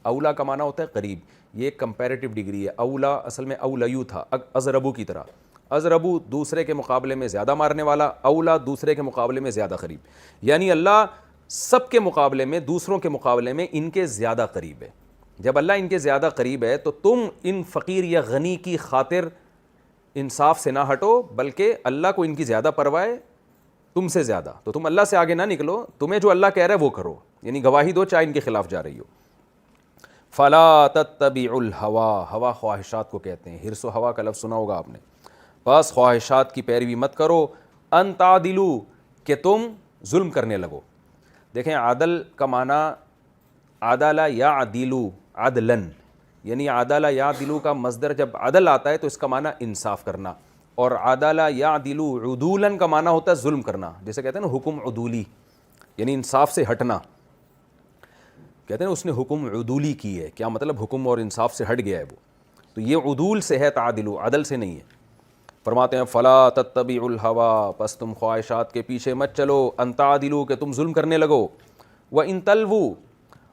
اولا کا معنی ہوتا ہے قریب، یہ ایک کمپیریٹیو ڈگری ہے، اولا اصل میں اولیو تھا، ازربو کی طرح، ازربو دوسرے کے مقابلے میں زیادہ مارنے والا، اولا دوسرے کے مقابلے میں زیادہ قریب، یعنی اللہ سب کے مقابلے میں، دوسروں کے مقابلے میں ان کے زیادہ قریب ہے۔ جب اللہ ان کے زیادہ قریب ہے تو تم ان فقیر یا غنی کی خاطر انصاف سے نہ ہٹو، بلکہ اللہ کو ان کی زیادہ پرواہ ہے تم سے زیادہ، تو تم اللہ سے آگے نہ نکلو، تمہیں جو اللہ کہہ رہا ہے وہ کرو، یعنی گواہی دو چاہے ان کے خلاف جا رہی ہو۔ فلا تتبعوا الہوا، ہوا خواہشات کو کہتے ہیں، حرص و ہوا کا لفظ سنا ہوگا آپ نے، بس خواہشات کی پیروی مت کرو، ان تعدلوا کہ تم ظلم کرنے لگو۔ دیکھیں عدل کا معنی عدل یعدل عدلاً، یعنی عدل یعدل کا مصدر جب عدل آتا ہے تو اس کا معنی انصاف کرنا، اور عدل یعدل عدولاً کا معنی ہوتا ہے ظلم کرنا، جیسے کہتے ہیں نا حکم عدولی، یعنی انصاف سے ہٹنا، کہتے ہیں اس نے حکم عدولی کی ہے، کیا مطلب حکم اور انصاف سے ہٹ گیا ہے وہ، تو یہ عدول سے ہے، تعدل عدل سے نہیں ہے۔ فرماتے ہیں فلا تتبعوا الہوا پس تم خواہشات کے پیچھے مت چلو، ان تعدلوا کہ تم ظلم کرنے لگو، وان تلووا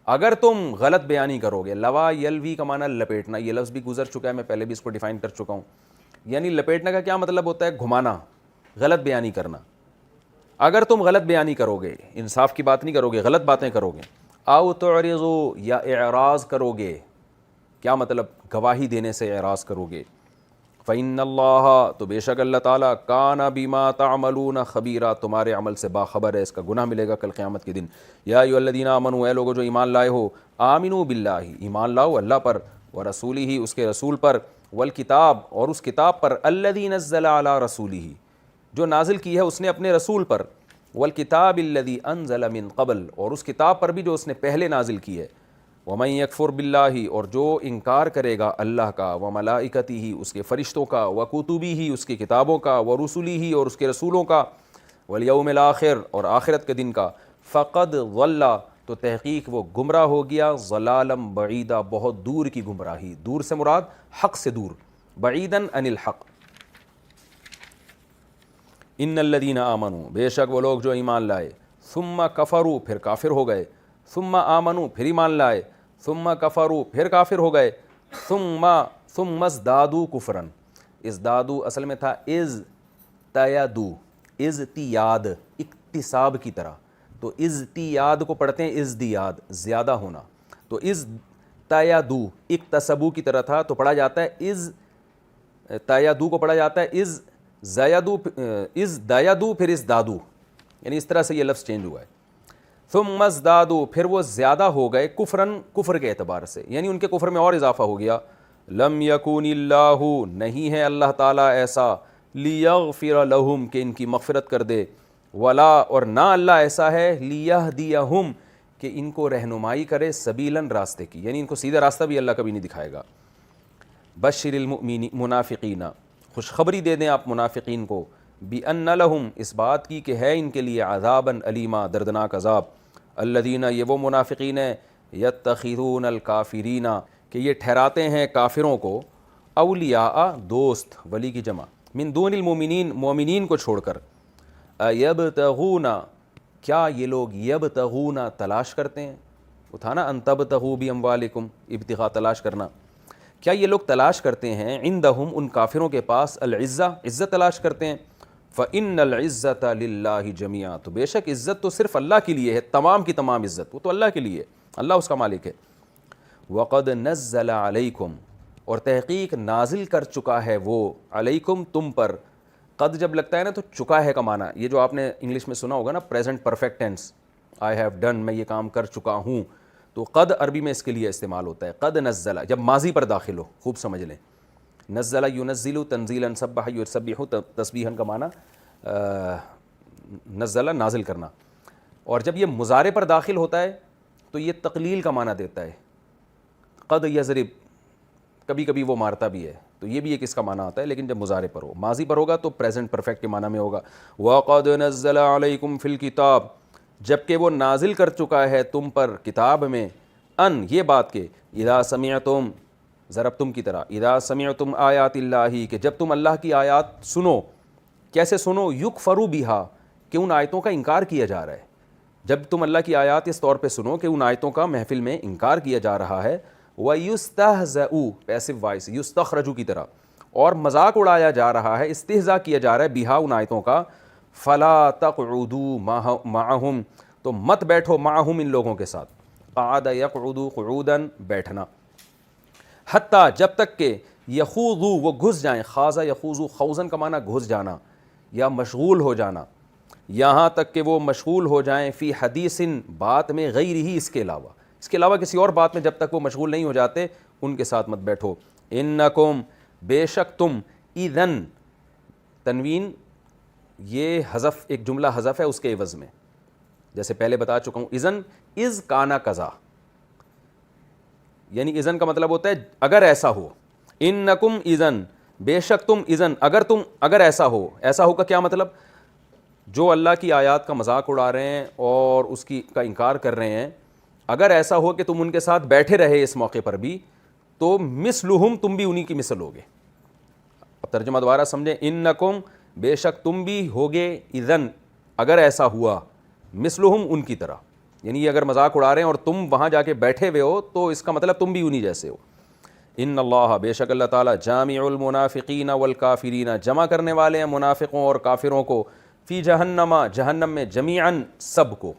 اگر تم غلط بیانی کرو گے، لوا یلوی کا معنی لپیٹنا، یہ لفظ بھی گزر چکا ہے، میں پہلے بھی اس کو ڈیفائن کر چکا ہوں، یعنی لپیٹنے کا کیا مطلب ہوتا ہے، گھمانا، غلط بیانی کرنا۔ اگر تم غلط بیانی کرو گے، انصاف کی بات نہیں کرو گے، غلط باتیں کرو گے، او تعرضوا یا اعراض کرو گے، کیا مطلب گواہی دینے سے اعراض کرو گے، فإن اللہ تو بے شک اللہ تعالیٰ کان بما تعملون خبیرا تمہارے عمل سے باخبر ہے، اس کا گناہ ملے گا کل قیامت کے دن۔ یا ایھا الذین آمنوا اے لوگو جو ایمان لائے ہو، آمنوا باللہ ایمان لاؤ اللہ پر، ورسولہ اس کے رسول پر، والکتاب اور اس کتاب پر، الذی نزل علی رسولہ جو نازل کی ہے اس نے اپنے رسول پر، والکتاب الذی انزل من قبل اور اس کتاب پر بھی جو اس نے پہلے نازل کی ہے، ومن یکفر باللہ اور جو انکار کرے گا اللہ کا، وملائکتہ اس کے فرشتوں کا، وکتبہ اس کی کتابوں کا، ورسلہ اور اس کے رسولوں کا، والیوم الآخر اور آخرت کے دن کا، فقد ضل تو تحقیق وہ گمراہ ہو گیا، ضلالا بعیدا بہت دور کی گمراہی، دور سے مراد حق سے دور، بعیداً عن الحق۔ ان الذین آمنوا بے شک وہ لوگ جو ایمان لائے، ثم کفروا پھر کافر ہو گئے، ثم آمنوا پھر ایمان لائے، ثم کفروا پھر کافر ہو گئے، ثم ازدادوا کفرا، ازدادوا اصل میں تھا ازتیادوا، ازتیاد اکتساب کی طرح، تو ازتیاد کو پڑھتے ہیں ازدیاد زیادہ ہونا، تو ازتیادوا اکتسبوا کی طرح تھا تو پڑھا جاتا ہے ازتیادوا کو پڑھا جاتا ہے ازدیادوا پھر ازدادوا، یعنی اس طرح سے یہ لفظ چینج ہوا ہے۔ ثم ازدادوا پھر وہ زیادہ ہو گئے، کفراً کفر کے اعتبار سے، یعنی ان کے کفر میں اور اضافہ ہو گیا۔ لم یکون اللہ نہیں ہے اللہ تعالیٰ ایسا، لیغفر لہم کہ ان کی مغفرت کر دے، ولا اور نہ اللہ ایسا ہے لیہدیہم کہ ان کو رہنمائی کرے، سبیلاً راستے کی، یعنی ان کو سیدھا راستہ بھی اللہ کبھی نہیں دکھائے گا۔ بشر المنافقین خوشخبری دے دیں آپ منافقین کو، بِأَنَّ لَهُمْ اس بات کی کہ ہے ان کے لیے عذاباً علیما دردناک عذاب، الذین یہ وہ منافقین ہیں، یتخذون الکافرین کہ یہ ٹھہراتے ہیں کافروں کو، اولیاء دوست، ولی کی جمع، من دون المؤمنین مومنین کو چھوڑ کر، یبتغون کیا یہ لوگ یبتغون تلاش کرتے ہیں، اٹھانا ان تبتغوا باموالکم ابتغاء تلاش کرنا، کیا یہ لوگ تلاش کرتے ہیں عندہم ان کافروں کے پاس العزہ عزت تلاش کرتے ہیں، فإن العزۃ للہ جمیعا تو بے شک عزت تو صرف اللہ کے لیے ہے، تمام کی تمام عزت وہ تو اللہ کے لیے ہے، اللہ اس کا مالک ہے۔ وقد نزل علیکم اور تحقیق نازل کر چکا ہے وہ، علیکم تم پر، قد جب لگتا ہے نا تو چکا ہے کا معنی، یہ جو آپ نے انگلش میں سنا ہوگا نا present perfect tense, I have done میں یہ کام کر چکا ہوں، تو قد عربی میں اس کے لیے استعمال ہوتا ہے، قد نزل جب ماضی پر داخل ہو، خوب سمجھ لیں، نزل ینزل تنزیلا سبح یسبح تسبیحا کا معنی نزل نازل کرنا، اور جب یہ مضارع پر داخل ہوتا ہے تو یہ تقلیل کا معنی دیتا ہے، قد یضرب کبھی کبھی وہ مارتا بھی ہے، تو یہ بھی ایک اس کا معنی آتا ہے، لیکن جب مضارع پر ہو، ماضی پر ہوگا تو پریزنٹ پرفیکٹ کے معنی میں ہوگا۔ وَقَدْ نَزَّلَ عَلَيْكُمْ فِي الْكِتَابِ جبکہ وہ نازل کر چکا ہے تم پر کتاب میں، ان یہ بات کہ اذا سمعتم ضربتم کی طرح، اذا سمعتم آیات اللہ کہ جب تم اللہ کی آیات سنو، کیسے سنو، یکفروا بہا کہ ان آیتوں کا انکار کیا جا رہا ہے، جب تم اللہ کی آیات اس طور پہ سنو کہ ان آیتوں کا محفل میں انکار کیا جا رہا ہے، وَيُسْتَهْزَأُ پیسو وائس یستخرجو کی طرح، اور مذاق اڑایا جا رہا ہے، استہزاء کیا جا رہا ہے بہا ان آیتوں کا، فَلَا تَقْعُدُوا مَعَهُمْ تو مت بیٹھو معہم ان لوگوں کے ساتھ، قعد یقعد قعوداً بیٹھنا، حتیٰ جب تک کہ یخوضوا وہ گھس جائیں، خاض یخوض خوضاً کا معنی گھس جانا یا مشغول ہو جانا، یہاں تک کہ وہ مشغول ہو جائیں فی حدیث بات میں غیر ہی اس کے علاوہ کسی اور بات میں جب تک وہ مشغول نہیں ہو جاتے ان کے ساتھ مت بیٹھو، انکم بے شک تم، اذن تنوین یہ حذف ایک جملہ حذف ہے اس کے عوض میں، جیسے پہلے بتا چکا ہوں، اذن از کانا کذا، یعنی اذن کا مطلب ہوتا ہے اگر ایسا ہو، انکم اذن بے شک تم، اذن اگر ایسا ہو کا کیا مطلب، جو اللہ کی آیات کا مذاق اڑا رہے ہیں اور اس کا انکار کر رہے ہیں، اگر ایسا ہو کہ تم ان کے ساتھ بیٹھے رہے اس موقع پر بھی، تو مثلہم تم بھی انہی کی مثل ہوگے۔ اب ترجمہ دوبارہ سمجھیں، انکم بے شک تم بھی ہوگے، اذن اگر ایسا ہوا، مثلہم ان کی طرح، یعنی یہ اگر مذاق اڑا رہے ہیں اور تم وہاں جا کے بیٹھے ہوئے ہو تو اس کا مطلب تم بھی انہی جیسے ہو۔ ان اللہ بے شک اللہ تعالیٰ جامع المنافقین والکافرین جمع کرنے والے ہیں منافقوں اور کافروں کو، فی جہنم میں جمیعاً سب کو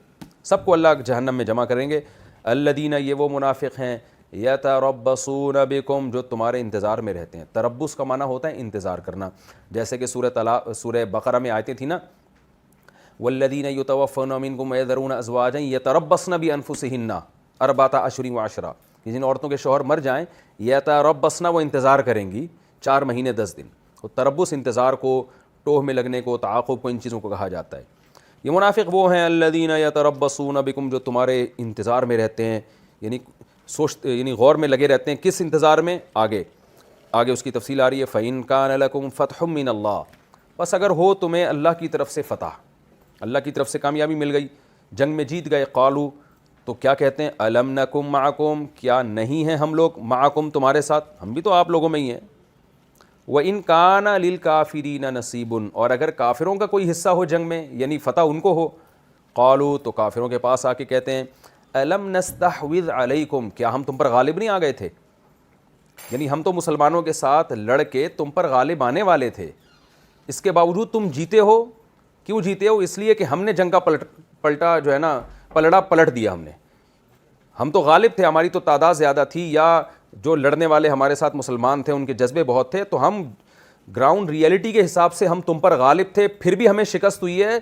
اللہ جہنم میں جمع کریں گے، الذین یہ وہ منافق ہیں، یتربصون بکم جو تمہارے انتظار میں رہتے ہیں، تربص کا معنی ہوتا ہے انتظار کرنا، جیسے کہ سورہ بقرہ میں آیتیں تھیں نا، والذین یتوفون منکم ویذرون ازواجا یتربصن بانفسہن اربعۃ اشہر وعشرا، کہ جن عورتوں کے شوہر مر جائیں یتربصن، وہ انتظار کریں گی 4 مہینے 10 دن. تو تربص انتظار کو، ٹوہ میں لگنے کو، تعاقب کو، ان چیزوں کو کہا جاتا ہے. یہ منافق وہ ہیں الذین یتربصون بکم، جو تمہارے انتظار میں رہتے ہیں، یعنی غور میں لگے رہتے ہیں. کس انتظار میں؟ آگے اس کی تفصیل آ رہی ہے. فَإِن كَانَ لَكُمْ فَتْحٌ مِّنَ اللَّهِ، بس اگر ہو تمہیں اللہ کی طرف سے فتح، اللہ کی طرف سے کامیابی مل گئی، جنگ میں جیت گئے، قالوا، تو کیا کہتے ہیں؟ الم نکم معکم، کیا نہیں ہیں ہم لوگ معکم تمہارے ساتھ، ہم بھی تو آپ لوگوں میں ہی ہیں. وَإِن كَانَ لِلْكَافِرِينَ نَصِيبٌ، اور اگر کافروں کا کوئی حصہ ہو جنگ میں، یعنی فتح ان کو ہو، قالوا، تو کافروں کے پاس آ کے کہتے ہیں الم نستحوذ علیکم، کیا ہم تم پر غالب نہیں آ گئے تھے؟ یعنی ہم تو مسلمانوں کے ساتھ لڑ کے تم پر غالب آنے والے تھے، اس کے باوجود تم جیتے ہو. کیوں جیتے ہو؟ اس لیے کہ ہم نے جنگ کا پلٹا جو ہے نا، پلٹ دیا ہم نے. ہم تو غالب تھے، ہماری تو تعداد زیادہ تھی، یا جو لڑنے والے ہمارے ساتھ مسلمان تھے ان کے جذبے بہت تھے، تو ہم گراؤنڈ ریئلٹی کے حساب سے ہم تم پر غالب تھے، پھر بھی ہمیں شکست ہوئی ہے.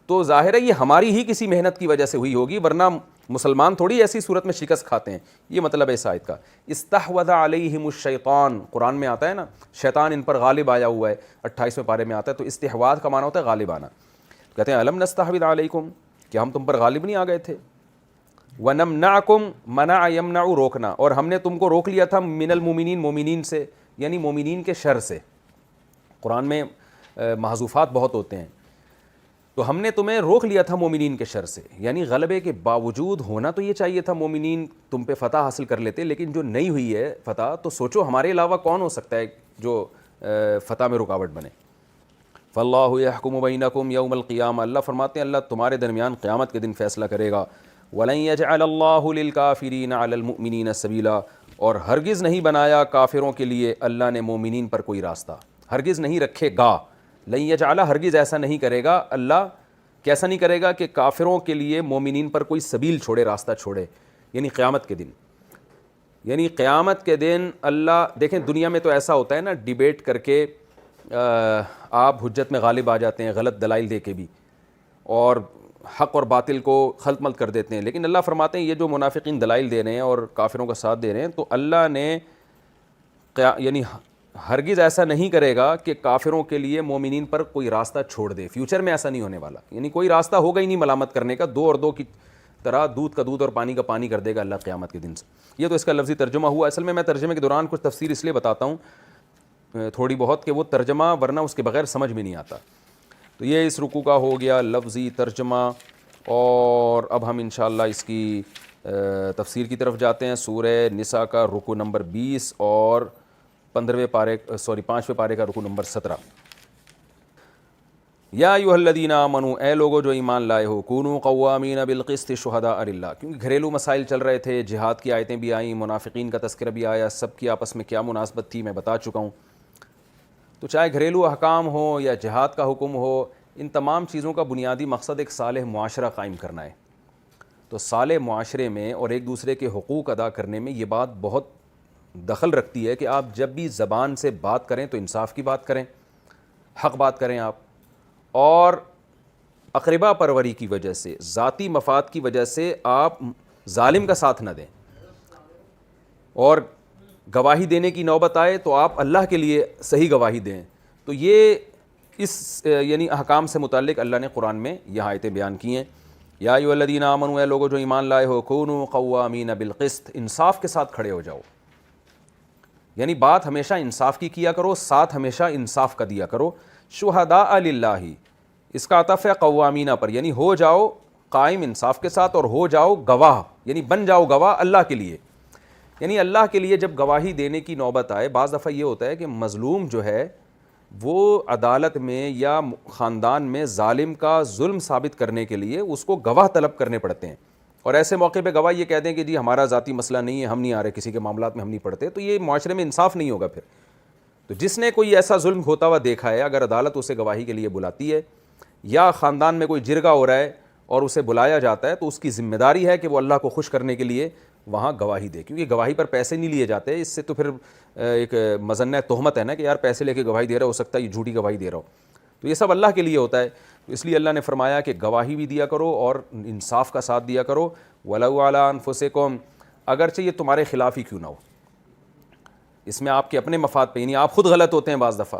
تو ظاہر ہے یہ ہماری ہی کسی محنت کی وجہ سے ہوئی ہوگی، ورنہ مسلمان تھوڑی ایسی صورت میں شکست کھاتے ہیں. یہ مطلب ہے اس آیت کا. استحوذ علیہم الشیطان، قرآن میں آتا ہے نا، شیطان ان پر غالب آیا ہوا ہے، 28ویں پارے میں آتا ہے. تو استحواذ کا معنی ہوتا ہے غالب آنا. کہتے ہیں الم نستحوذ علیکم، کیا ہم تم پر غالب نہیں آ گئے تھے؟ وَنَمْنَعْكُمْ، منع یمنع، روکنا، اور ہم نے تم کو روک لیا تھا من المؤمنین، مومنین سے، یعنی مومنین کے شر سے. قرآن میں محذوفات بہت ہوتے ہیں. تو ہم نے تمہیں روک لیا تھا مومنین کے شر سے، یعنی غلبے کے باوجود ہونا تو یہ چاہیے تھا مومنین تم پہ فتح حاصل کر لیتے، لیکن جو نہیں ہوئی ہے فتح، تو سوچو ہمارے علاوہ کون ہو سکتا ہے جو فتح میں رکاوٹ بنے. فاللہ یحکم بینکم یوم القیامہ، اللہ فرماتے ہیں اللہ تمہارے درمیان قیامت کے دن فیصلہ کرے گا. وَلَن يَجْعَلَ اللَّهُ لِلْكَافِرِينَ عَلَى الْمُؤْمِنِينَ سَبِيلًا، اور ہرگز نہیں بنایا کافروں کے لیے اللہ نے مومنین پر کوئی راستہ، ہرگز نہیں رکھے گا. لن یجعل، ہرگز ایسا نہیں کرے گا اللہ. کیسا نہیں کرے گا؟ کہ کافروں کے لیے مومنین پر کوئی سبیل چھوڑے، راستہ چھوڑے، یعنی قیامت کے دن. یعنی قیامت کے دن اللہ، دیکھیں دنیا میں تو ایسا ہوتا ہے نا، ڈیبیٹ کر کے آپ حجت میں غالب آ جاتے ہیں، غلط دلائل دے کے بھی، اور حق اور باطل کو خلط ملط کر دیتے ہیں. لیکن اللہ فرماتے ہیں یہ جو منافقین دلائل دے رہے ہیں اور کافروں کا ساتھ دے رہے ہیں، تو اللہ نے یعنی ہرگز ایسا نہیں کرے گا کہ کافروں کے لیے مومنین پر کوئی راستہ چھوڑ دے. فیوچر میں ایسا نہیں ہونے والا، یعنی کوئی راستہ ہوگا ہی نہیں ملامت کرنے کا. 2 اور 2 کی طرح دودھ کا دودھ اور پانی کا پانی کر دے گا اللہ قیامت کے دن سے. یہ تو اس کا لفظی ترجمہ ہوا. اصل میں ترجمے کے دوران کچھ تفسیر اس لیے بتاتا ہوں تھوڑی بہت، کہ وہ ترجمہ ورنہ اس کے بغیر سمجھ میں نہیں آتا. تو یہ اس رکوع کا ہو گیا لفظی ترجمہ. اور اب ہم انشاءاللہ اس کی تفسیر کی طرف جاتے ہیں. سورہ نساء کا رکوع نمبر 20 اور 5ویں پارے کا رکوع نمبر 17. یا ایھا الذین آمنوا، اے لوگو جو ایمان لائے ہو، کونوا قوامین بالقسط شہداء للہ. کیونکہ گھریلو مسائل چل رہے تھے، جہاد کی آیتیں بھی آئیں، منافقین کا تذکرہ بھی آیا، سب کی آپس میں کیا مناسبت تھی میں بتا چکا ہوں. تو چاہے گھریلو احکام ہو یا جہاد کا حکم ہو، ان تمام چیزوں کا بنیادی مقصد ایک صالح معاشرہ قائم کرنا ہے. تو صالح معاشرے میں اور ایک دوسرے کے حقوق ادا کرنے میں یہ بات بہت دخل رکھتی ہے کہ آپ جب بھی زبان سے بات کریں تو انصاف کی بات کریں، حق بات کریں آپ، اور اقربا پروری کی وجہ سے، ذاتی مفاد کی وجہ سے آپ ظالم کا ساتھ نہ دیں. اور گواہی دینے کی نوبت آئے تو آپ اللہ کے لیے صحیح گواہی دیں. تو یہ یعنی احکام سے متعلق اللہ نے قرآن میں یہ آیتیں بیان کی ہیں. یا ایھا الذین آمنوا، اے لوگو جو ایمان لائے ہو، کونوا قوامین بالقسط، انصاف کے ساتھ کھڑے ہو جاؤ. یعنی بات ہمیشہ انصاف کی کیا کرو، ساتھ ہمیشہ انصاف کا دیا کرو. شہداء للہ، اس کا عطف ہے قوامینہ پر، یعنی ہو جاؤ قائم انصاف کے ساتھ، اور ہو جاؤ گواہ، یعنی بن جاؤ گواہ اللہ کے لیے. یعنی اللہ کے لیے جب گواہی دینے کی نوبت آئے، بعض دفعہ یہ ہوتا ہے کہ مظلوم جو ہے وہ عدالت میں یا خاندان میں ظالم کا ظلم ثابت کرنے کے لیے اس کو گواہ طلب کرنے پڑتے ہیں، اور ایسے موقع پہ گواہ یہ کہہ دیں کہ جی ہمارا ذاتی مسئلہ نہیں ہے، ہم نہیں آ رہے کسی کے معاملات میں، ہم نہیں پڑھتے. تو یہ معاشرے میں انصاف نہیں ہوگا پھر. تو جس نے کوئی ایسا ظلم ہوتا ہوا دیکھا ہے، اگر عدالت اسے گواہی کے لیے بلاتی ہے، یا خاندان میں کوئی جرگہ ہو رہا ہے اور اسے بلایا جاتا ہے، تو اس کی ذمہ داری ہے کہ وہ اللہ کو خوش کرنے کے لیے وہاں گواہی دے. کیونکہ گواہی پر پیسے نہیں لیے جاتے، اس سے تو پھر ایک مظنہ تہمت ہے نا کہ یار پیسے لے کے گواہی دے رہا، ہو سکتا ہے یہ جھوٹی گواہی دے رہا ہو. تو یہ سب اللہ کے لیے ہوتا ہے. تو اس لیے اللہ نے فرمایا کہ گواہی بھی دیا کرو اور انصاف کا ساتھ دیا کرو. وَلَوْ عَلَىٰ أَنفُسِكُمْ، اگرچہ یہ تمہارے خلاف ہی کیوں نہ ہو. اس میں آپ کے اپنے مفاد پہ، یعنی آپ خود غلط ہوتے ہیں بعض دفعہ.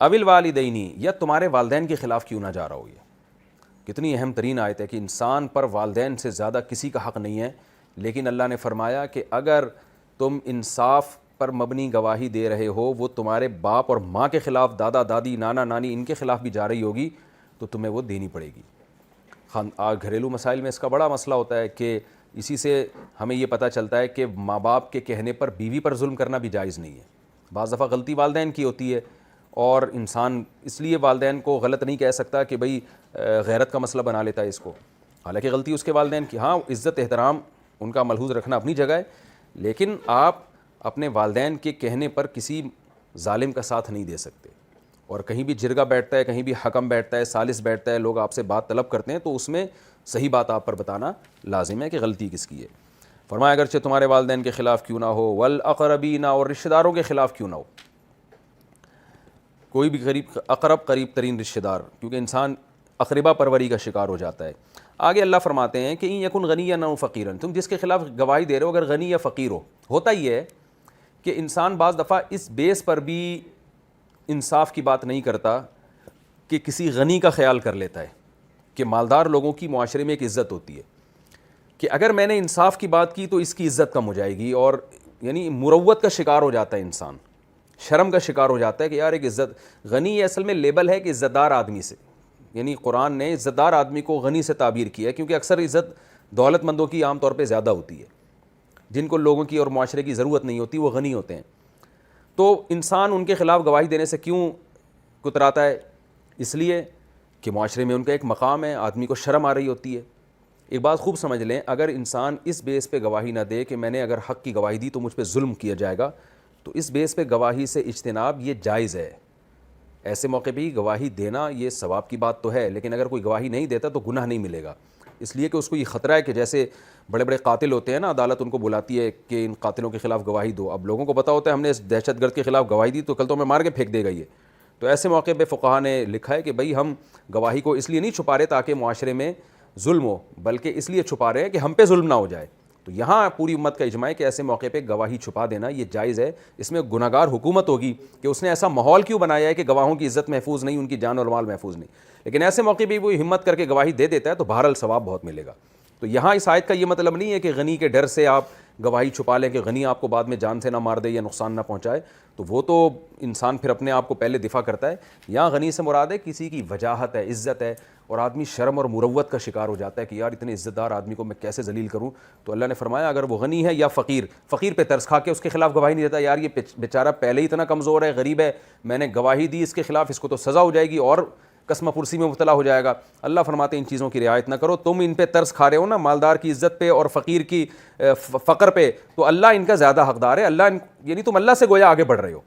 اوil والدینی، یا تمہارے والدین کے خلاف کیوں نہ جا رہا ہو. یہ کتنی اہم ترین آیت ہے کہ انسان پر والدین سے زیادہ کسی کا حق نہیں ہے، لیکن اللہ نے فرمایا کہ اگر تم انصاف پر مبنی گواہی دے رہے ہو، وہ تمہارے باپ اور ماں کے خلاف، دادا دادی نانا نانی ان کے خلاف بھی جا رہی ہوگی تو تمہیں وہ دینی پڑے گی. گھریلو مسائل میں اس کا بڑا مسئلہ ہوتا ہے کہ اسی سے ہمیں یہ پتہ چلتا ہے کہ ماں باپ کے کہنے پر بیوی پر ظلم کرنا بھی جائز نہیں ہے. بعض دفعہ غلطی والدین کی ہوتی ہے، اور انسان اس لیے والدین کو غلط نہیں کہہ سکتا کہ بھئی غیرت کا مسئلہ بنا لیتا ہے اس کو، حالانکہ غلطی اس کے والدین کی. ہاں، عزت احترام ان کا ملحوظ رکھنا اپنی جگہ ہے، لیکن آپ اپنے والدین کے کہنے پر کسی ظالم کا ساتھ نہیں دے سکتے. اور کہیں بھی جرگہ بیٹھتا ہے، کہیں بھی حکم بیٹھتا ہے، ثالث بیٹھتا ہے، لوگ آپ سے بات طلب کرتے ہیں، تو اس میں صحیح بات آپ پر بتانا لازم ہے کہ غلطی کس کی ہے. فرمایا اگرچہ تمہارے والدین کے خلاف کیوں نہ ہو، والاقربین، اور رشتہ داروں کے خلاف کیوں نہ ہو. کوئی بھی قریب ترین رشتہ دار، کیونکہ انسان اقربا پروری کا شکار ہو جاتا ہے. آگے اللہ فرماتے ہیں کہ ان یکن غنیا او فقیرا، تم جس کے خلاف گواہی دے رہے ہو اگر غنی یا فقیر ہو. ہوتا ہی ہے کہ انسان بعض دفعہ اس بیس پر بھی انصاف کی بات نہیں کرتا کہ کسی غنی کا خیال کر لیتا ہے کہ مالدار لوگوں کی معاشرے میں ایک عزت ہوتی ہے کہ اگر میں نے انصاف کی بات کی تو اس کی عزت کم ہو جائے گی، اور یعنی مروت کا شکار ہو جاتا ہے انسان، شرم کا شکار ہو جاتا ہے کہ یار ایک عزت. غنی یہ اصل میں لیبل ہے کہ عزت دار آدمی سے، یعنی قرآن نے عزت دار آدمی کو غنی سے تعبیر کیا ہے، کیونکہ اکثر عزت دولت مندوں کی عام طور پہ زیادہ ہوتی ہے، جن کو لوگوں کی اور معاشرے کی ضرورت نہیں ہوتی وہ غنی ہوتے ہیں. تو انسان ان کے خلاف گواہی دینے سے کیوں کتراتا ہے؟ اس لیے کہ معاشرے میں ان کا ایک مقام ہے، آدمی کو شرم آ رہی ہوتی ہے. ایک بات خوب سمجھ لیں، اگر انسان اس بیس پہ گواہی نہ دے کہ میں نے اگر حق کی گواہی دی تو مجھ پہ ظلم کیا جائے گا، تو اس بیس پہ گواہی سے اجتناب یہ جائز ہے. ایسے موقع پہ گواہی دینا یہ ثواب کی بات تو ہے، لیکن اگر کوئی گواہی نہیں دیتا تو گناہ نہیں ملے گا، اس لیے کہ اس کو یہ خطرہ ہے کہ جیسے بڑے بڑے قاتل ہوتے ہیں نا، عدالت ان کو بلاتی ہے کہ ان قاتلوں کے خلاف گواہی دو. اب لوگوں کو پتہ ہوتا ہے ہم نے اس دہشت گرد کے خلاف گواہی دی تو کل تو ہمیں مار کے پھینک دے گا یہ. تو ایسے موقع پہ فقہا نے لکھا ہے کہ بھئی ہم گواہی کو اس لیے نہیں چھپا رہے تاکہ معاشرے میں ظلم ہو، بلکہ اس لیے چھپا رہے ہیں کہ ہم پہ ظلم نہ ہو جائے. تو یہاں پوری امت کا اجماع ہے کہ ایسے موقع پہ گواہی چھپا دینا یہ جائز ہے. اس میں گناہگار حکومت ہوگی کہ اس نے ایسا ماحول کیوں بنایا ہے کہ گواہوں کی عزت محفوظ نہیں، ان کی جان اور مال محفوظ نہیں. لیکن ایسے موقع پہ وہ ہمت کر کے گواہی دے دیتا ہے تو بہرحال ثواب بہت ملے گا. تو یہاں اس آیت کا یہ مطلب نہیں ہے کہ غنی کے ڈر سے آپ گواہی چھپا لیں کہ غنی آپ کو بعد میں جان سے نہ مار دے یا نقصان نہ پہنچائے، تو وہ تو انسان پھر اپنے آپ کو پہلے دفاع کرتا ہے. یہاں غنی سے مراد ہے کسی کی وجاہت ہے، عزت ہے، اور آدمی شرم اور مروت کا شکار ہو جاتا ہے کہ یار اتنے عزت دار آدمی کو میں کیسے ذلیل کروں. تو اللہ نے فرمایا اگر وہ غنی ہے یا فقیر پہ ترس کھا کے اس کے خلاف گواہی نہیں دیتا، یار یہ بیچارہ پہلے ہی اتنا کمزور ہے، غریب ہے، میں نے گواہی دی اس کے خلاف، اس کو تو سزا ہو جائے گی اور قسمہ پرسی میں مبتلا ہو جائے گا. اللہ فرماتے ہیں ان چیزوں کی رعایت نہ کرو. تم ان پہ ترس کھا رہے ہو نا، مالدار کی عزت پہ اور فقیر کی فقر پہ، تو اللہ ان کا زیادہ حقدار ہے. اللہ یعنی تم اللہ سے گویا آگے بڑھ رہے ہو.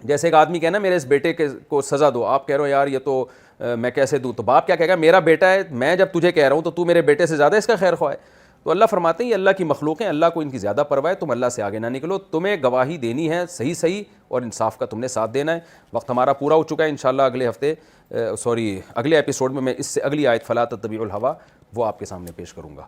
جیسے ایک آدمی کہنا میرے اس بیٹے کو سزا دو، آپ کہہ رہے ہو یار یہ تو میں کیسے دوں، تو باپ کیا کہے گا میرا بیٹا ہے، میں جب تجھے کہہ رہا ہوں تو تو میرے بیٹے سے زیادہ اس کا خیر خواہ ہے. تو اللہ فرماتے ہیں یہ اللہ کی مخلوق ہیں، اللہ کو ان کی زیادہ پرواہ ہے، تم اللہ سے آگے نہ نکلو. تمہیں گواہی دینی ہے صحیح اور انصاف کا تم نے ساتھ دینا ہے. وقت ہمارا پورا ہو چکا ہے، انشاءاللہ اگلے ایپیسوڈ میں اس سے اگلی آیت فلا تتبعوا الہوی وہ آپ کے سامنے پیش کروں گا.